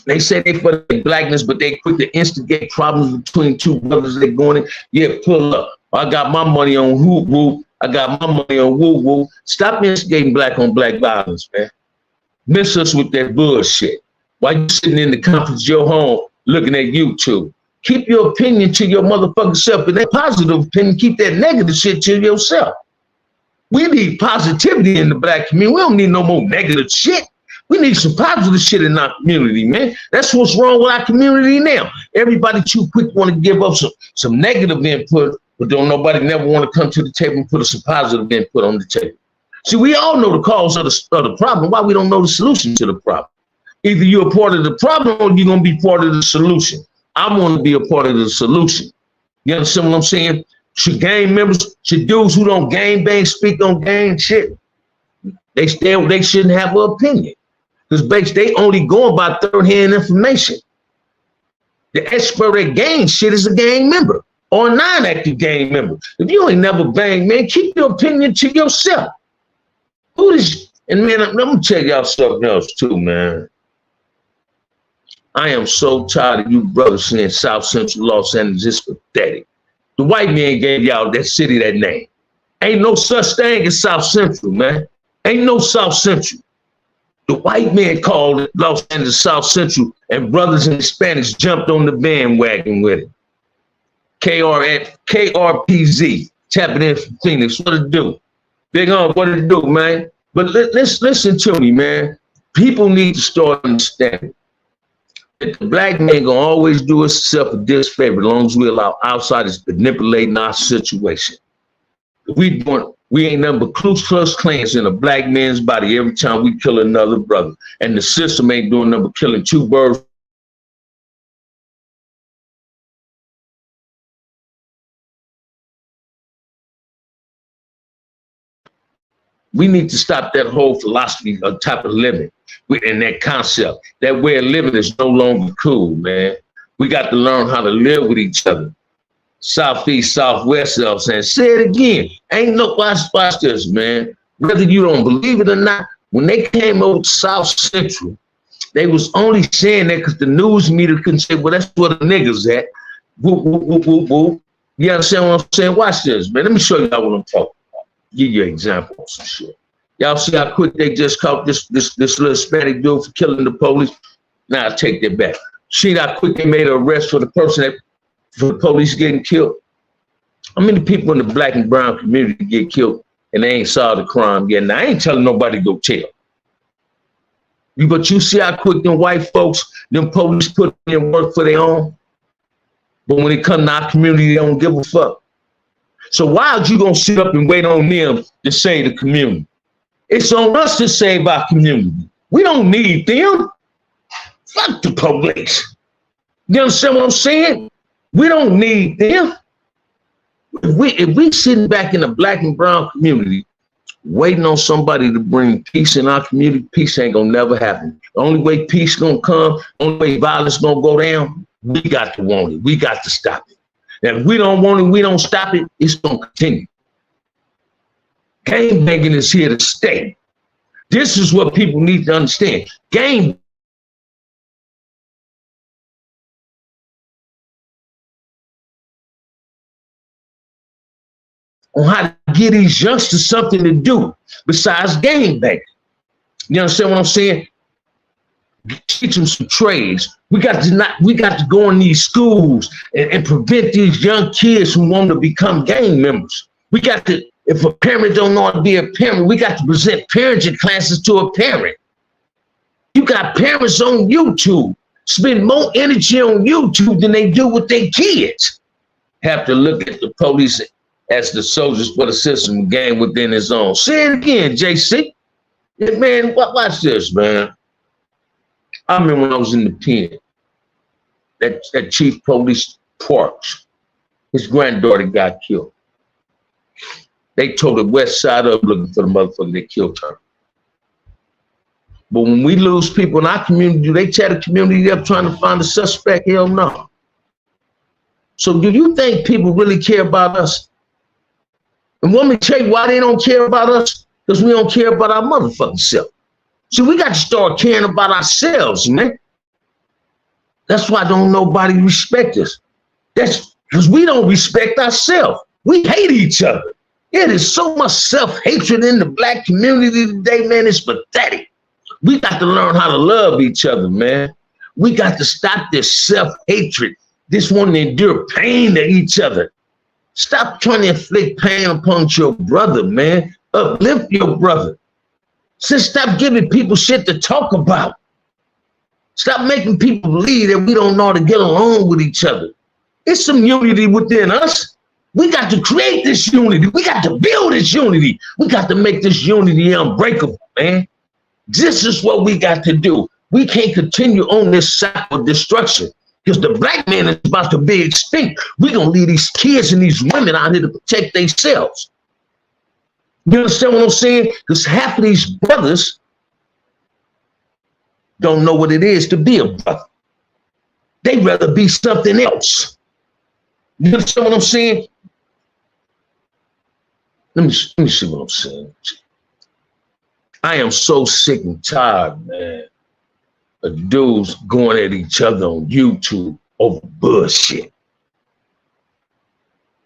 Speaker 1: They say they for their blackness, but they quick to instigate problems between two brothers. They going in, yeah, pull up. I got my money on hoop whoop. I got my money on woo woo. Stop instigating black on black violence, man. Miss us with that bullshit. While you sitting in the comfort of your home looking at YouTube. Keep your opinion to your motherfucking self. And that positive opinion, keep that negative shit to yourself. We need positivity in the black community. We don't need no more negative shit. We need some positive shit in our community, man. That's what's wrong with our community now. Everybody too quick want to give up some negative input, but don't nobody never want to come to the table and put some positive input on the table. See, we all know the cause of the problem. Why we don't know the solution to the problem? Either you're a part of the problem or you're going to be part of the solution. I want to be a part of the solution. You understand what I'm saying? Should gang members, should dudes who don't gang bang speak on gang shit, they shouldn't have an opinion. Because they only going by third-hand information. The expert at gang shit is a gang member or a non-active gang member. If you ain't never banged, man, keep your opinion to yourself. And man, I'm gonna tell y'all something else too, man. I am so tired of you brothers saying South Central Los Angeles is pathetic. The white man gave y'all that city that name. Ain't no such thing as South Central, man. Ain't no South Central. The white man called it Los Angeles South Central, and brothers and Hispanics jumped on the bandwagon with it. KRPZ, tapping in from Phoenix. What it do? Big on what it do, man. But let's listen to me, man. People need to start understanding. The black man gonna always do himself a disfavor as long as we allow outsiders manipulating our situation. We ain't nothing but Ku Klux Klans in a black man's body every time we kill another brother. And the system ain't doing nothing but killing two birds. We need to stop that whole philosophy of type of living and that concept. That way of living is no longer cool, man. We got to learn how to live with each other. Southeast, Southwest, I'm saying. Say it again. Ain't no watch this, man. Whether you don't believe it or not, when they came over to South Central, they was only saying that because the news media couldn't say, well, that's where the niggas at. Whoop, whoop, whoop, whoop, whoop. You understand what I'm saying? Watch this, man. Let me show y'all what I'm talking about. Give you an example of some shit. Y'all see how quick they just caught this little Hispanic dude for killing the police? Now I take that back. See how quick they made an arrest for the person that for the police getting killed? How many people in the black and brown community get killed and they ain't solved the crime yet? Now, I ain't telling nobody to go tell. But you see how quick them white folks, them police put in work for their own? But when it comes to our community, they don't give a fuck. So why are you going to sit up and wait on them to save the community? It's on us to save our community. We don't need them. Fuck the police. You understand what I'm saying? We don't need them. If we sitting back in the black and brown community, waiting on somebody to bring peace in our community, peace ain't gonna never happen. The only way peace gonna come, only way violence gonna go down, we got to want it. We got to stop it. And if we don't want it, we don't stop it, it's gonna continue. Gang banging is here to stay. This is what people need to understand. Gang on how to get these youngsters something to do besides gang banging. You understand what I'm saying? Teach them some trades. We got to go in these schools and prevent these young kids who want to become gang members. We got to, if a parent don't know how to be a parent, we got to present parenting classes to a parent. You got parents on YouTube spend more energy on YouTube than they do with their kids. Have to look at the police as the soldiers for the system, gang within his own. Say it again, JC. Yeah, man, watch this, man. I remember when I was in the pen, that Chief Police Parks, his granddaughter got killed. They told the west side up looking for the motherfucker that killed her. But when we lose people in our community, do they tear the community up trying to find a suspect? Hell no. So do you think people really care about us? And let me tell you why they don't care about us, because we don't care about our motherfucking self. So we got to start caring about ourselves, man. That's why don't nobody respect us. That's because we don't respect ourselves. We hate each other. Yeah, there's so much self-hatred in the black community today, man. It's pathetic. We got to learn how to love each other, man. We got to stop this self-hatred, this wanting to endure pain to each other. Stop trying to inflict pain upon your brother, man. Uplift your brother. Stop giving people shit to talk about. Stop making people believe that we don't know how to get along with each other. It's some unity within us. We got to create this unity. We got to build this unity. We got to make this unity unbreakable, man. This is what we got to do. We can't continue on this cycle of destruction because the black man is about to be extinct. We're going to leave these kids and these women out here to protect themselves. You understand what I'm saying? Because half of these brothers don't know what it is to be a brother. They'd rather be something else. You understand what I'm saying? Let me see what I'm saying. I am so sick and tired, man, of dudes going at each other on YouTube over bullshit.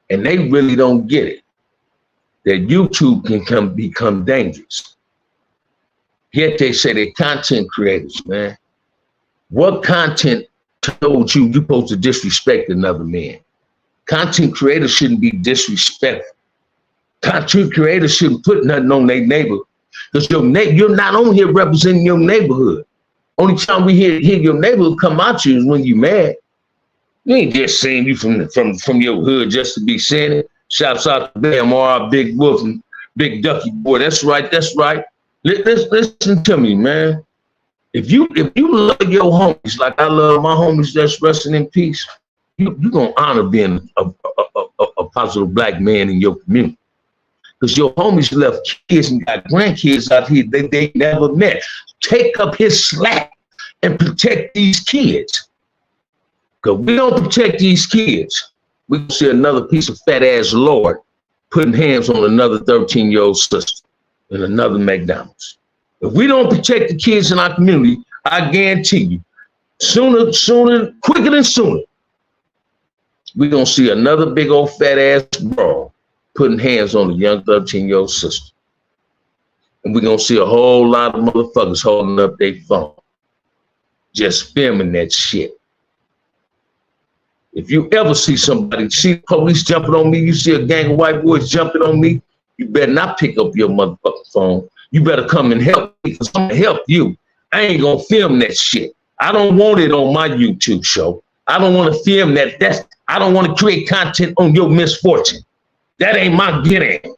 Speaker 1: And they really don't get it. That YouTube can become dangerous. Yet they say they're content creators, man. What content told you you're supposed to disrespect another man? Content creators shouldn't be disrespectful. Content creators shouldn't put nothing on their neighbor because you're not on here representing your neighborhood. Only time we hear your neighborhood come out you is when you mad. We ain't just saying you from your hood just to be saying it. Shouts out to Bam, our Big Wolf and Big Ducky boy. That's right. Listen to me, man. If you love your homies like I love my homies that's resting in peace, you gonna honor being a positive black man in your community. Because your homies left kids and got grandkids out here they never met. Take up his slack and protect these kids. Because we don't protect these kids, we can see another piece of fat ass Lord putting hands on another 13-year-old sister in another McDonald's. If we don't protect the kids in our community, I guarantee you, quicker than sooner, we're going to see another big old fat ass bro putting hands on a young 13-year-old sister. And we're going to see a whole lot of motherfuckers holding up their phone, just filming that shit. If you ever see police jumping on me, you see a gang of white boys jumping on me, you better not pick up your motherfucking phone. You better come and help me because I'm going to help you. I ain't going to film that shit. I don't want it on my YouTube show. I don't want to film that. I don't want to create content on your misfortune. That ain't my get in.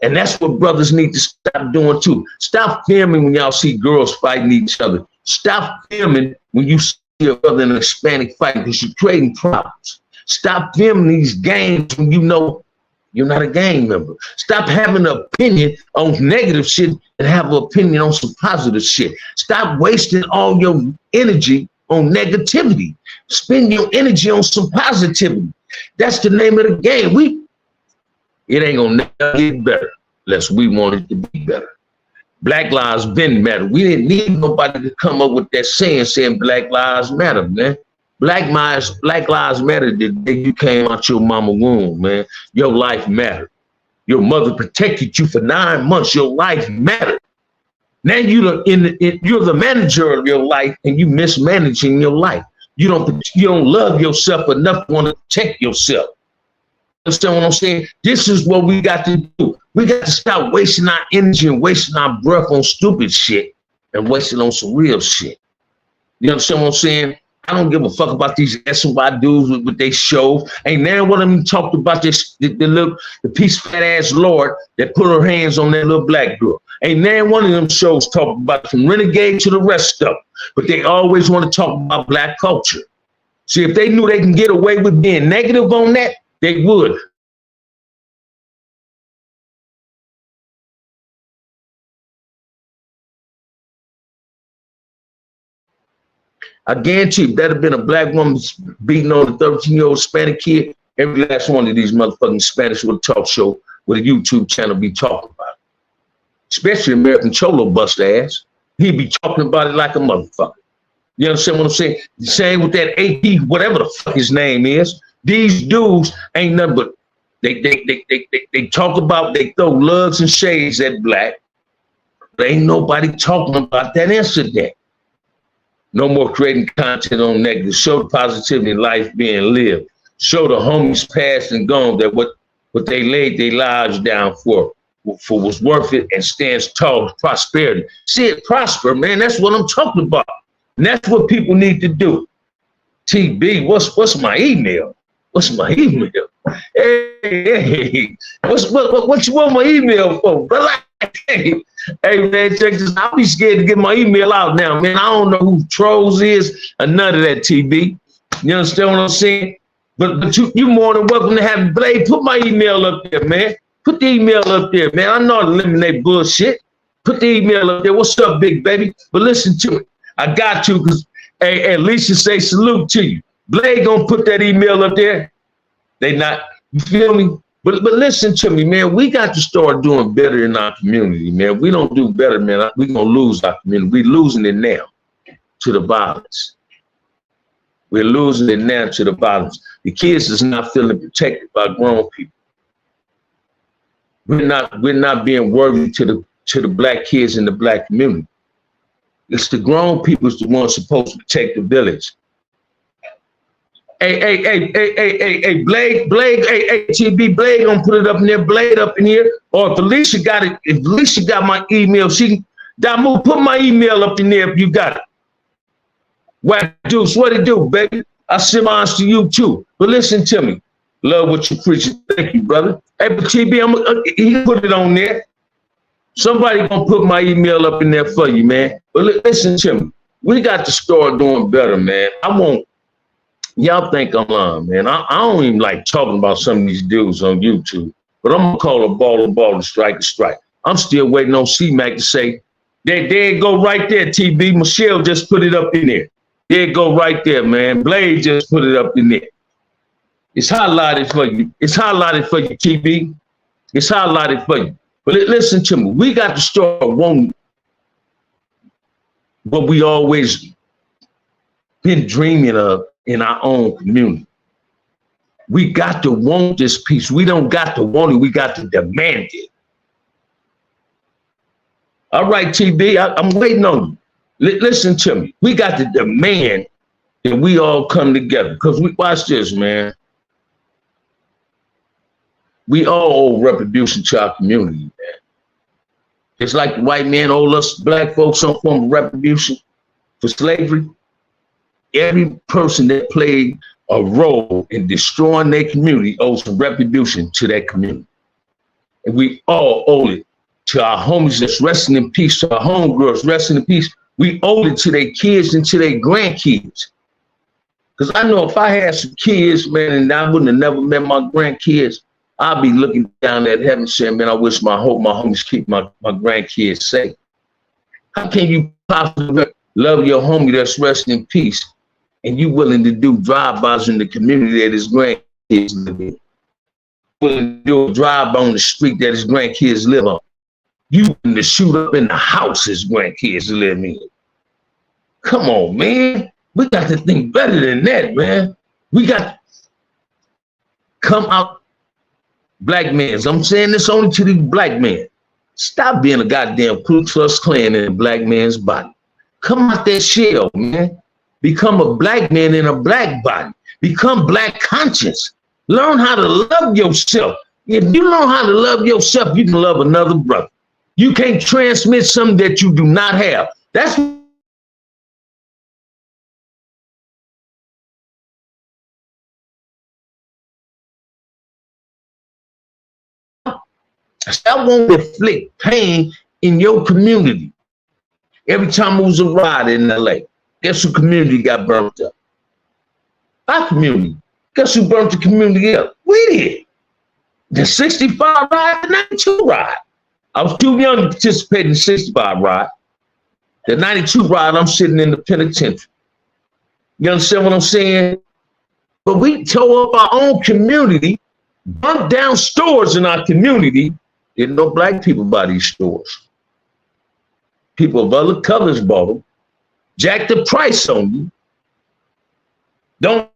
Speaker 1: And that's what brothers need to stop doing too. Stop filming when y'all see girls fighting each other. Stop filming when you see a brother in a Hispanic fight because you're creating problems. Stop filming these games when you know you're not a gang member. Stop having an opinion on negative shit and have an opinion on some positive shit. Stop wasting all your energy on negativity. Spend your energy on some positivity. That's the name of the game. It ain't gonna never get better unless we want it to be better. Black lives been matter. We didn't need nobody to come up with that saying Black Lives Matter, man. Black lives matter the day you came out your mama womb, man. Your life mattered. Your mother protected you for 9 months. Your life mattered. Now you're the manager of your life and you mismanaging your life. You don't love yourself enough to want to protect yourself. Understand what I'm saying? This is what we got to do. We got to stop wasting our energy and wasting our breath on stupid shit and wasting on some real shit. You understand what I'm saying? I don't give a fuck about these SY dudes with their shows. Ain't now one of them talked about the piece of fat ass Lord that put her hands on that little black girl. Ain't now one of them shows talking about from Renegade to the rest of them. But they always want to talk about black culture. See, if they knew they can get away with being negative on that, they would. I guarantee you, if that had been a black woman beating on a 13-year-old Hispanic kid, every last one of these motherfucking Spanish with a talk show with a YouTube channel be talking about it. Especially American Cholo bust ass. He'd be talking about it like a motherfucker. You understand what I'm saying? The same with that AP, whatever the fuck his name is. These dudes ain't nothing but they talk about, they throw lugs and shades at black. But ain't nobody talking about that incident. No more creating content on negative. Show the positivity in life being lived. Show the homies past and gone that what they laid their lives down for was worth it and stands tall to prosperity. See it prosper, man. That's what I'm talking about. And that's what people need to do. TB, what's my email? What's my email? Hey, what you want my email for? Hey, man, check this. I'll be scared to get my email out now, man. I don't know who Trolls is or none of that, TB. You understand what I'm saying? But you more than welcome to have Blade. Put my email up there, man. Put the email up there, man. I know how to eliminate bullshit. Put the email up there. What's up, big baby? But listen to it. I got you because, hey, at least you say salute to you. Blade gonna put that email up there. They not, you feel me? But listen to me, man. We got to start doing better in our community, man. We don't do better, man. We're going to lose our community. We're losing it now to the violence. We're losing it now to the violence. The kids is not feeling protected by grown people. We're not being worthy to the black kids in the black community. It's the grown people is the ones supposed to protect the village. Hey, Blade, hey, TB, Blade gonna put it up in there, Blade up in here. Or if Alicia got it, if Alicia got my email, Damu, put my email up in there if you got it. Whack Deuce, what it do, baby? I send mine to you too. But listen to me. Love what you preach. Thank you, brother. Hey, but TB, he put it on there. Somebody gonna put my email up in there for you, man. But listen to me. We got to start doing better, man. Y'all think I'm lying, man. I don't even like talking about some of these dudes on YouTube. But I'm gonna call a ball and strike a strike. I'm still waiting on C-Mac to say, there it go right there, TB. Michelle just put it up in there. There it go right there, man. Blade just put it up in there. It's highlighted for you. It's highlighted for you, TB. It's highlighted for you. But listen to me. We got to start wanting what we always been dreaming of in our own community. We got to want this peace. We don't got to want it. We got to demand it. All right, TB, I'm waiting on you. Listen to me. We got to demand that we all come together. Because watch this, man. We all owe retribution to our community, man. It's like the white man owe us black folks some form of retribution for slavery. Every person that played a role in destroying their community owes some retribution to that community. And we all owe it to our homies that's resting in peace, to our homegirls resting in peace. We owe it to their kids and to their grandkids. Because I know if I had some kids, man, and I wouldn't have never met my grandkids, I'd be looking down at heaven saying, man, I wish my homies keep my grandkids safe. How can you possibly love your homie that's resting in peace and you willing to do drive-bys in the community that his grandkids live in? Willing to do a drive-by on the street that his grandkids live on? You willing to shoot up in the house his grandkids live in? Come on, man. We got to think better than that, man. We got to come out. Black men, I'm saying this only to these black men. Stop being a goddamn Ku Klux Klan in a black man's body. Come out that shell, man. Become a black man in a black body. Become black conscious. Learn how to love yourself. If you learn how to love yourself, you can love another brother. You can't transmit something that you do not have. That's that won't inflict pain in your community. Every time it was a riot in LA, guess who community got burnt up? Our community. Guess who burnt the community up? We did. The 65 riot, the 92 riot. I was too young to participate in the 65 riot. The 92 riot, I'm sitting in the penitentiary. You understand what I'm saying? But we tore up our own community, burnt down stores in our community. Didn't know black people buy these stores. People of other colors bought them. Jack the price on you. Don't.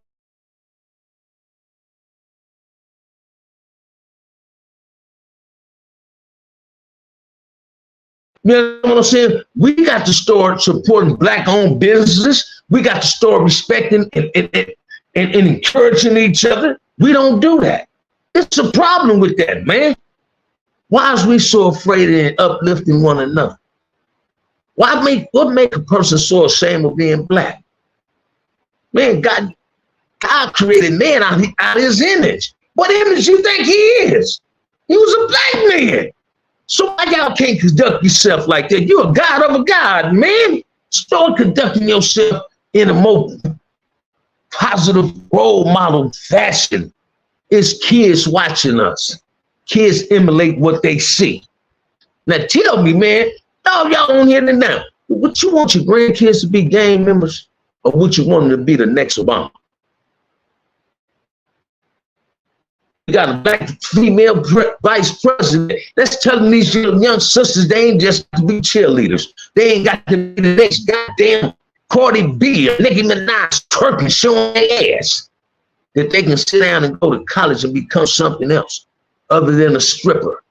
Speaker 1: You know what I'm saying? We got to start supporting black-owned businesses. We got to start respecting and encouraging each other. We don't do that. It's a problem with that, man. Why is we so afraid of uplifting one another? What make a person so ashamed of being black? Man, God created man out of his image. What image you think he is? He was a black man. So why y'all can't conduct yourself like that? You're a god of a god, man. Start conducting yourself in a more positive role model fashion. It's kids watching us. Kids emulate what they see. Now tell me, man, y'all don't hear it now. What you want your grandkids to be gang members, or what you want them to be the next Obama? You got a black female vice president that's telling these young sisters they ain't just to be cheerleaders. They ain't got to be the next goddamn Cardi B or Nicki Minaj twerking, showing their ass. That they can sit down and go to college and become something else other than a stripper.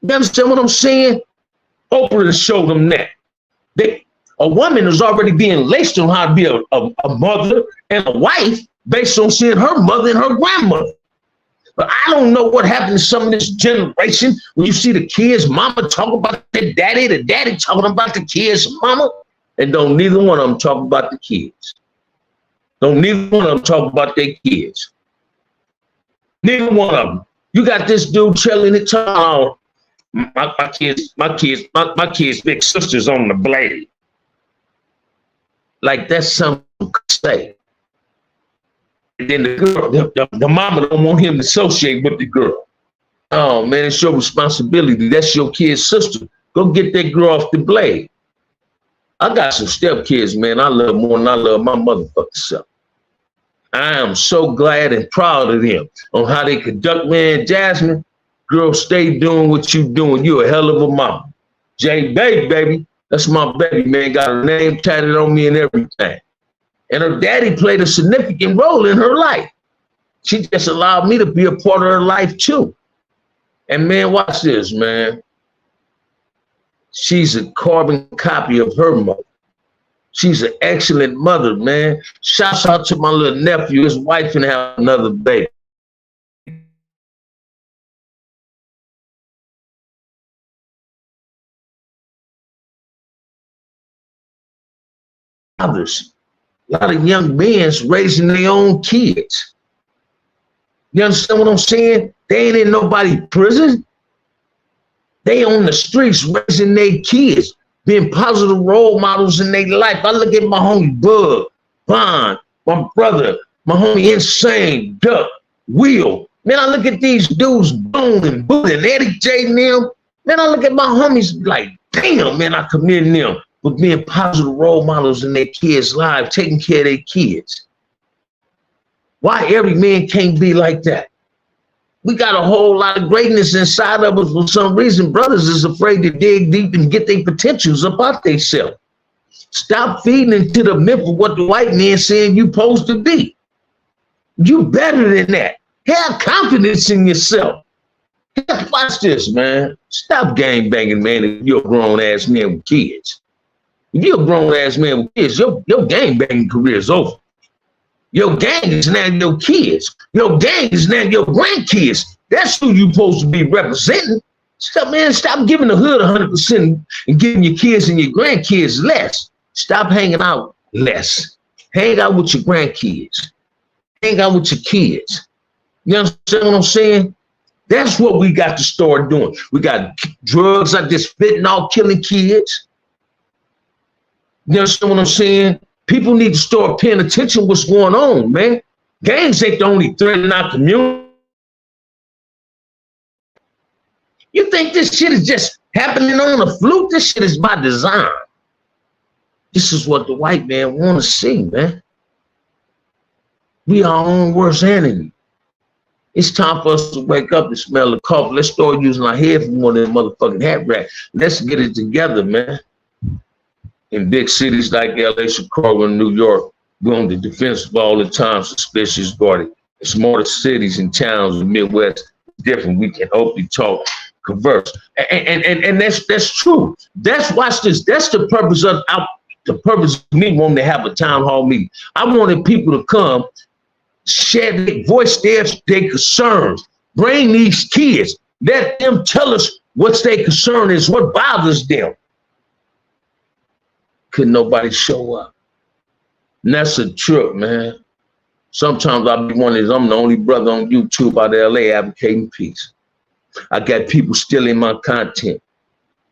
Speaker 1: You understand what I'm saying? Oprah showed them that. A woman is already being laced on how to be a mother and a wife based on seeing her mother and her grandmother. But I don't know what happened to some of this generation when you see the kids' mama talking about their daddy, the daddy talking about the kids' mama. And don't neither one of them talk about the kids. Don't neither one of them talk about their kids. Neither one of them. You got this dude telling it all. My kids' big sister's on the blade. Like that's something to say. And then the girl, the mama don't want him to associate with the girl. Oh man, it's your responsibility. That's your kid's sister. Go get that girl off the blade. I got some stepkids, man. I love more than I love my motherfucking self. I am so glad and proud of them on how they conduct, man. Jasmine, girl, stay doing what you doing. You a hell of a mama. J baby, that's my baby, man. Got her name tatted on me and everything. And her daddy played a significant role in her life. She just allowed me to be a part of her life too. And man, watch this, man. She's a carbon copy of her mother. She's an excellent mother, man. Shouts out to my little nephew, his wife, and have another baby. Others, a lot of young men raising their own kids. You understand what I'm saying? They ain't in nobody's prison. They on the streets raising their kids, being positive role models in their life. I look at my homie Bug, Bond, my brother, my homie Insane, Duck, Will. Man, I look at these dudes, Boone and Boo and Eddie J and them. Man, I look at my homies like, damn, man, I commend them for being positive role models in their kids' lives, taking care of their kids. Why every man can't be like that? We got a whole lot of greatness inside of us for some reason. Brothers is afraid to dig deep and get their potentials about themselves. Stop feeding into the myth of what the white man saying you supposed to be. You better than that. Have confidence in yourself. Watch this, man. Stop gang banging, man, if you're a grown-ass man with kids. If you're a grown-ass man with kids, your gang banging career is over. Your gang is now your kids. Your gang is now your grandkids. That's who you supposed to be representing. Stop giving the hood 100% and giving your kids and your grandkids less. Stop hanging out less. Hang out with your grandkids. Hang out with your kids. You understand what I'm saying? That's what we got to start doing. We got drugs like this fentanyl killing kids. You understand what I'm saying? People need to start paying attention to what's going on, man. Gangs ain't the only threat in our community. You think this shit is just happening on a fluke? This shit is by design. This is what the white man want to see, man. We our own worst enemy. It's time for us to wake up and smell the coffee. Let's start using our head for one of them motherfucking hat racks. Let's get it together, man. In big cities like LA, Chicago, and New York, we're on the defensive all the time, suspicious guarded. In smaller cities and towns in the Midwest, different. We can hopefully talk, converse. And that's true. Watch this. That's the purpose of me wanting to have a town hall meeting. I wanted people to come, share, voice their concerns, bring these kids, let them tell us what their concern is, what bothers them. Couldn't nobody show up. And that's a trip, man. Sometimes I'll be one of these, I'm the only brother on YouTube out of LA advocating peace. I got people stealing my content.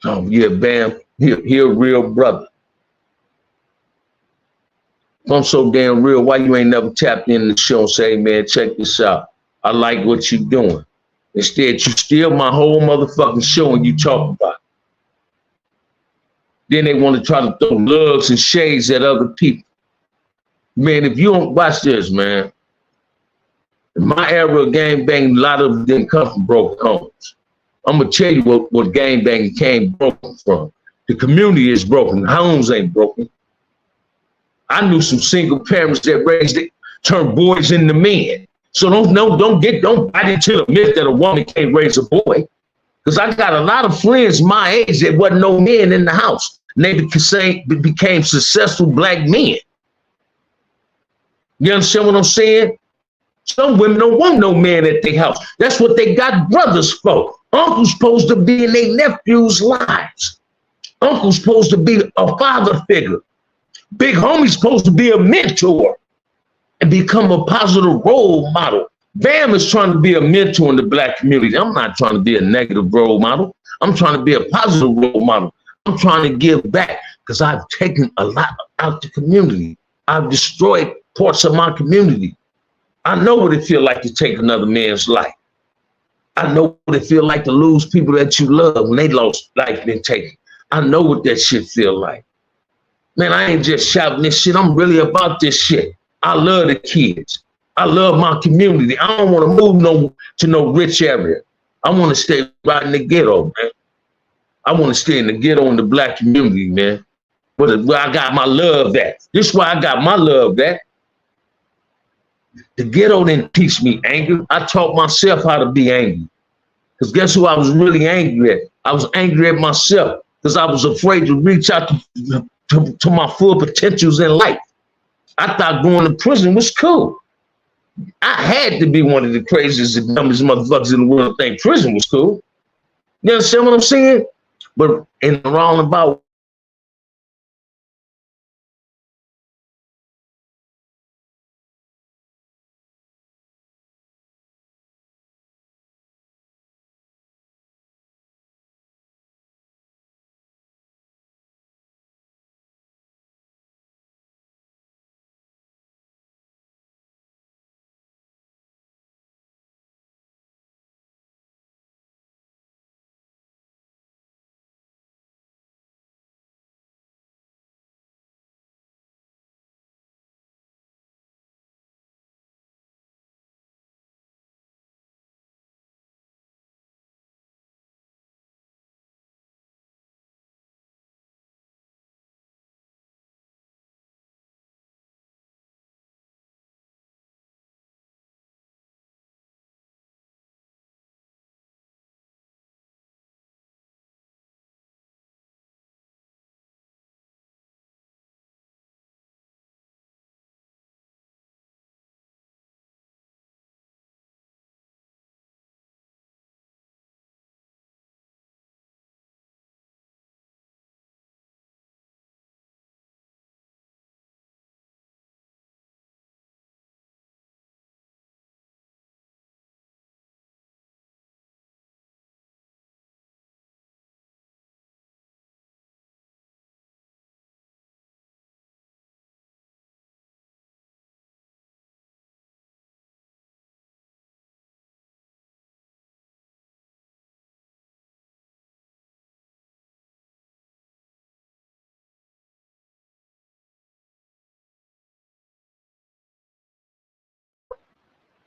Speaker 1: Oh yeah, bam, he a real brother. If I'm so damn real, why you ain't never tapped in the show and say, man, check this out. I like what you're doing. Instead, you steal my whole motherfucking show and you talk about it. Then they want to try to throw lugs and shades at other people. Man, if you don't watch this, man, in my era of gang banging, a lot of them didn't come from broken homes. I'm going to tell you what gang banging came broken from. The community is broken. The homes ain't broken. I knew some single parents that turned boys into men. So don't bite into the myth that a woman can't raise a boy. Because I got a lot of friends my age that wasn't no men in the house. And they became successful black men. You understand what I'm saying? Some women don't want no man at their house. That's what they got brothers for. Uncle's supposed to be in their nephews' lives. Uncle's supposed to be a father figure. Big homie's supposed to be a mentor and become a positive role model. Bam is trying to be a mentor in the black community. I'm not trying to be a negative role model. I'm trying to be a positive role model. I'm trying to give back because I've taken a lot out the community. I've destroyed parts of my community. I know what it feels like to take another man's life. I know what it feels like to lose people that you love when they lost life been taken. I know what that shit feel like. Man, I ain't just shouting this shit. I'm really about this shit. I love the kids. I love my community. I don't want to move to no rich area. I want to stay right in the ghetto, man. I want to stay in the ghetto in the black community, man. Where I got my love at. This is why I got my love at. The ghetto didn't teach me anger. I taught myself how to be angry. Because guess who I was really angry at? I was angry at myself because I was afraid to reach out to my full potentials in life. I thought going to prison was cool. I had to be one of the craziest and dumbest motherfuckers in the world to think prison was cool. You understand what I'm saying? But in the roundabout,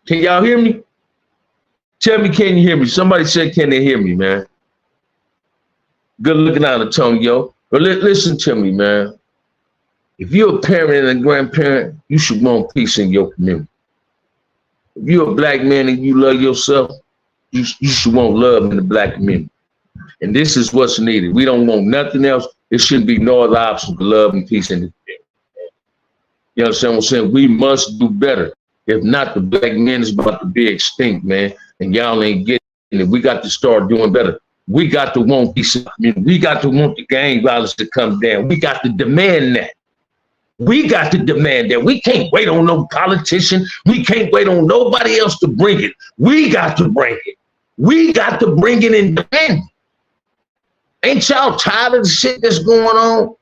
Speaker 1: can y'all hear me? Tell me, can you hear me? Somebody said, can they hear me, man? Good looking out, Antonio. But listen to me, man. If you're a parent and a grandparent, you should want peace in your community. If you're a black man and you love yourself, you should want love in the black community. And this is what's needed. We don't want nothing else. There shouldn't be no other option but love and peace in the community. You understand what I'm saying? We must do better. If not, the black man is about to be extinct, man. And y'all ain't getting it. We got to start doing better. We got to want peace in the community. We got to want the gang violence to come down. We got to demand that. We got to demand that. We can't wait on no politician. We can't wait on nobody else to bring it. We got to bring it. We got to bring it and demand it. Ain't y'all tired of the shit that's going on?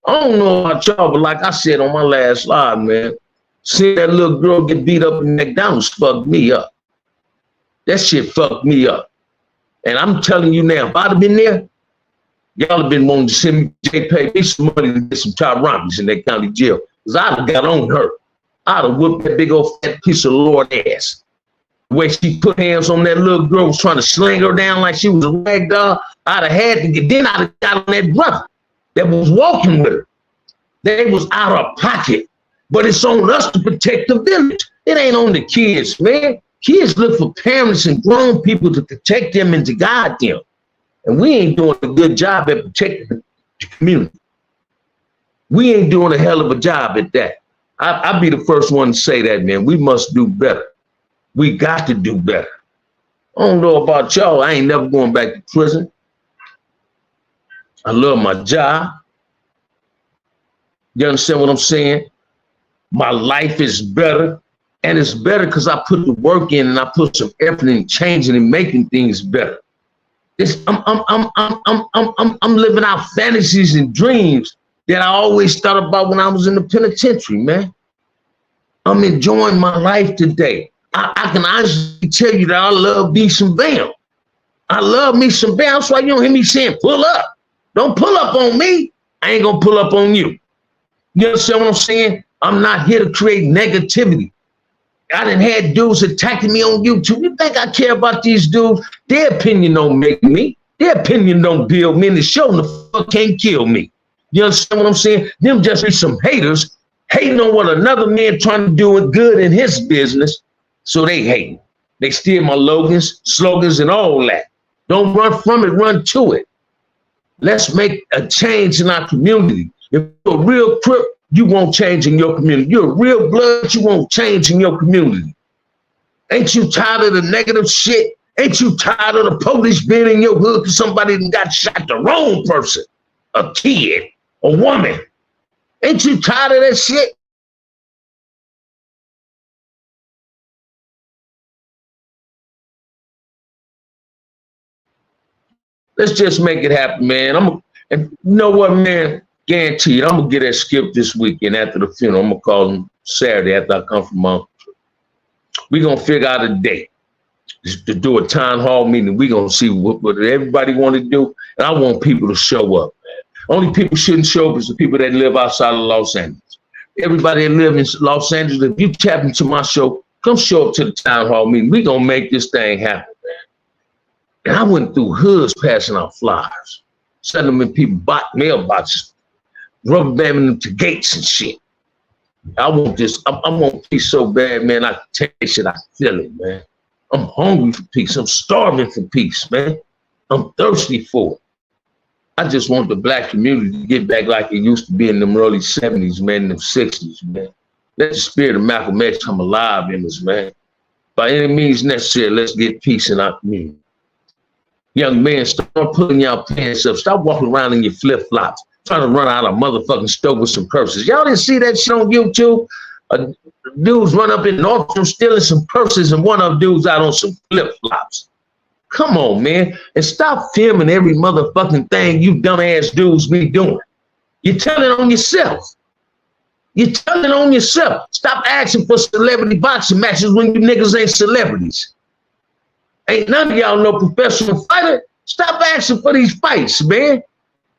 Speaker 1: I don't know about y'all, but like I said on my last slide, man, seeing that little girl get beat up in McDonald's fucked me up. That shit fucked me up. And I'm telling you now, if I'd have been there, y'all have been wanting to send me pay me some money to get some top robberies in that county jail. Because I'd have got on her. I'd have whooped that big old fat piece of Lord ass. The way she put hands on that little girl, was trying to sling her down like she was a rag doll. I'd have had to get, then I'd have got on that brother that was walking with her. They was out of pocket. But it's on us to protect the village. It ain't on the kids, man. Kids look for parents and grown people to protect them and to guide them. And we ain't doing a good job at protecting the community. We ain't doing a hell of a job at that. I'll be the first one to say that, man. We must do better. We got to do better. I don't know about y'all. I ain't never going back to prison. I love my job. You understand what I'm saying? My life is better. And it's better because I put the work in and I put some effort in changing and making things better. I'm living out fantasies and dreams that I always thought about when I was in the penitentiary, man. I'm enjoying my life today. I can honestly tell you that I love me some Bam. I love me some Bam. That's why you don't hear me saying pull up. Don't pull up on me. I ain't gonna pull up on you. You understand what I'm saying? I'm not here to create negativity. I done had dudes attacking me on YouTube. You think I care about these dudes? Their opinion don't make me. Their opinion don't build me. And the show the fuck can't kill me. You understand what I'm saying? Them just be some haters hating on what another man trying to do it good in his business. So they hating. They steal my slogans and all that. Don't run from it, run to it. Let's make a change in our community. If you're a real Crip, you won't change in your community. You're a real blood, you won't change in your community. Ain't you tired of the negative shit? Ain't you tired of the police being in your hood because somebody got shot, the wrong person, a kid, a woman? Ain't you tired of that shit? Let's just make it happen, man. And you know what, man? Guaranteed, I'm gonna get that Skip this weekend after the funeral. I'm gonna call him Saturday after I come from my uncle. We're gonna figure out a date to do a town hall meeting. We're gonna see what everybody want to do. And I want people to show up, man. Only people shouldn't show up is the people that live outside of Los Angeles. Everybody that live in Los Angeles, if you tap into my show, come show up to the town hall meeting. We're gonna make this thing happen, man. And I went through hoods passing out flyers, sending them in people's mailboxes, rubber banding them to gates and shit. I want this. I want peace so bad, man. I can taste it. I feel it, man. I'm hungry for peace. I'm starving for peace, man. I'm thirsty for it. I just want the black community to get back like it used to be in them early 70s, man, in them 60s, man. Let the spirit of Malcolm X come alive in us, man. By any means necessary, let's get peace in our community. Young men, start pulling your pants up. Stop walking around in your flip-flops, trying to run out of motherfucking stove with some purses. Y'all didn't see that shit on YouTube? Dudes run up in Nordstrom stealing some purses and one of them dudes out on some flip-flops. Come on, man. And stop filming every motherfucking thing you dumbass dudes be doing. You're telling on yourself. You're telling on yourself. Stop asking for celebrity boxing matches when you niggas ain't celebrities. Ain't none of y'all no professional fighter. Stop asking for these fights, man.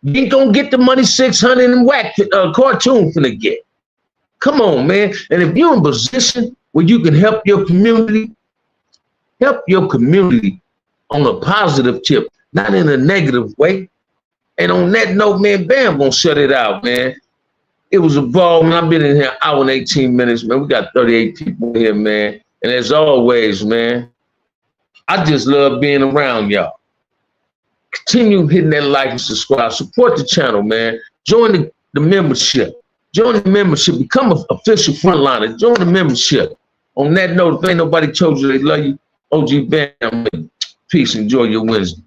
Speaker 1: You ain't gonna get the money 600 and whack cartoon finna get. Come on, man. And if you're in a position where you can help your community on a positive tip, not in a negative way. And on that note, man, Bam gonna shut it out, man. It was a ball, man. I've been in here an hour and 18 minutes, man. We got 38 people here, man. And as always, man, I just love being around y'all. Continue hitting that like and subscribe. Support the channel, man. Join the membership. Join the membership. Become an official frontliner. Join the membership. On that note, if ain't nobody told you they love you, OG Bam, peace. Enjoy your Wednesday.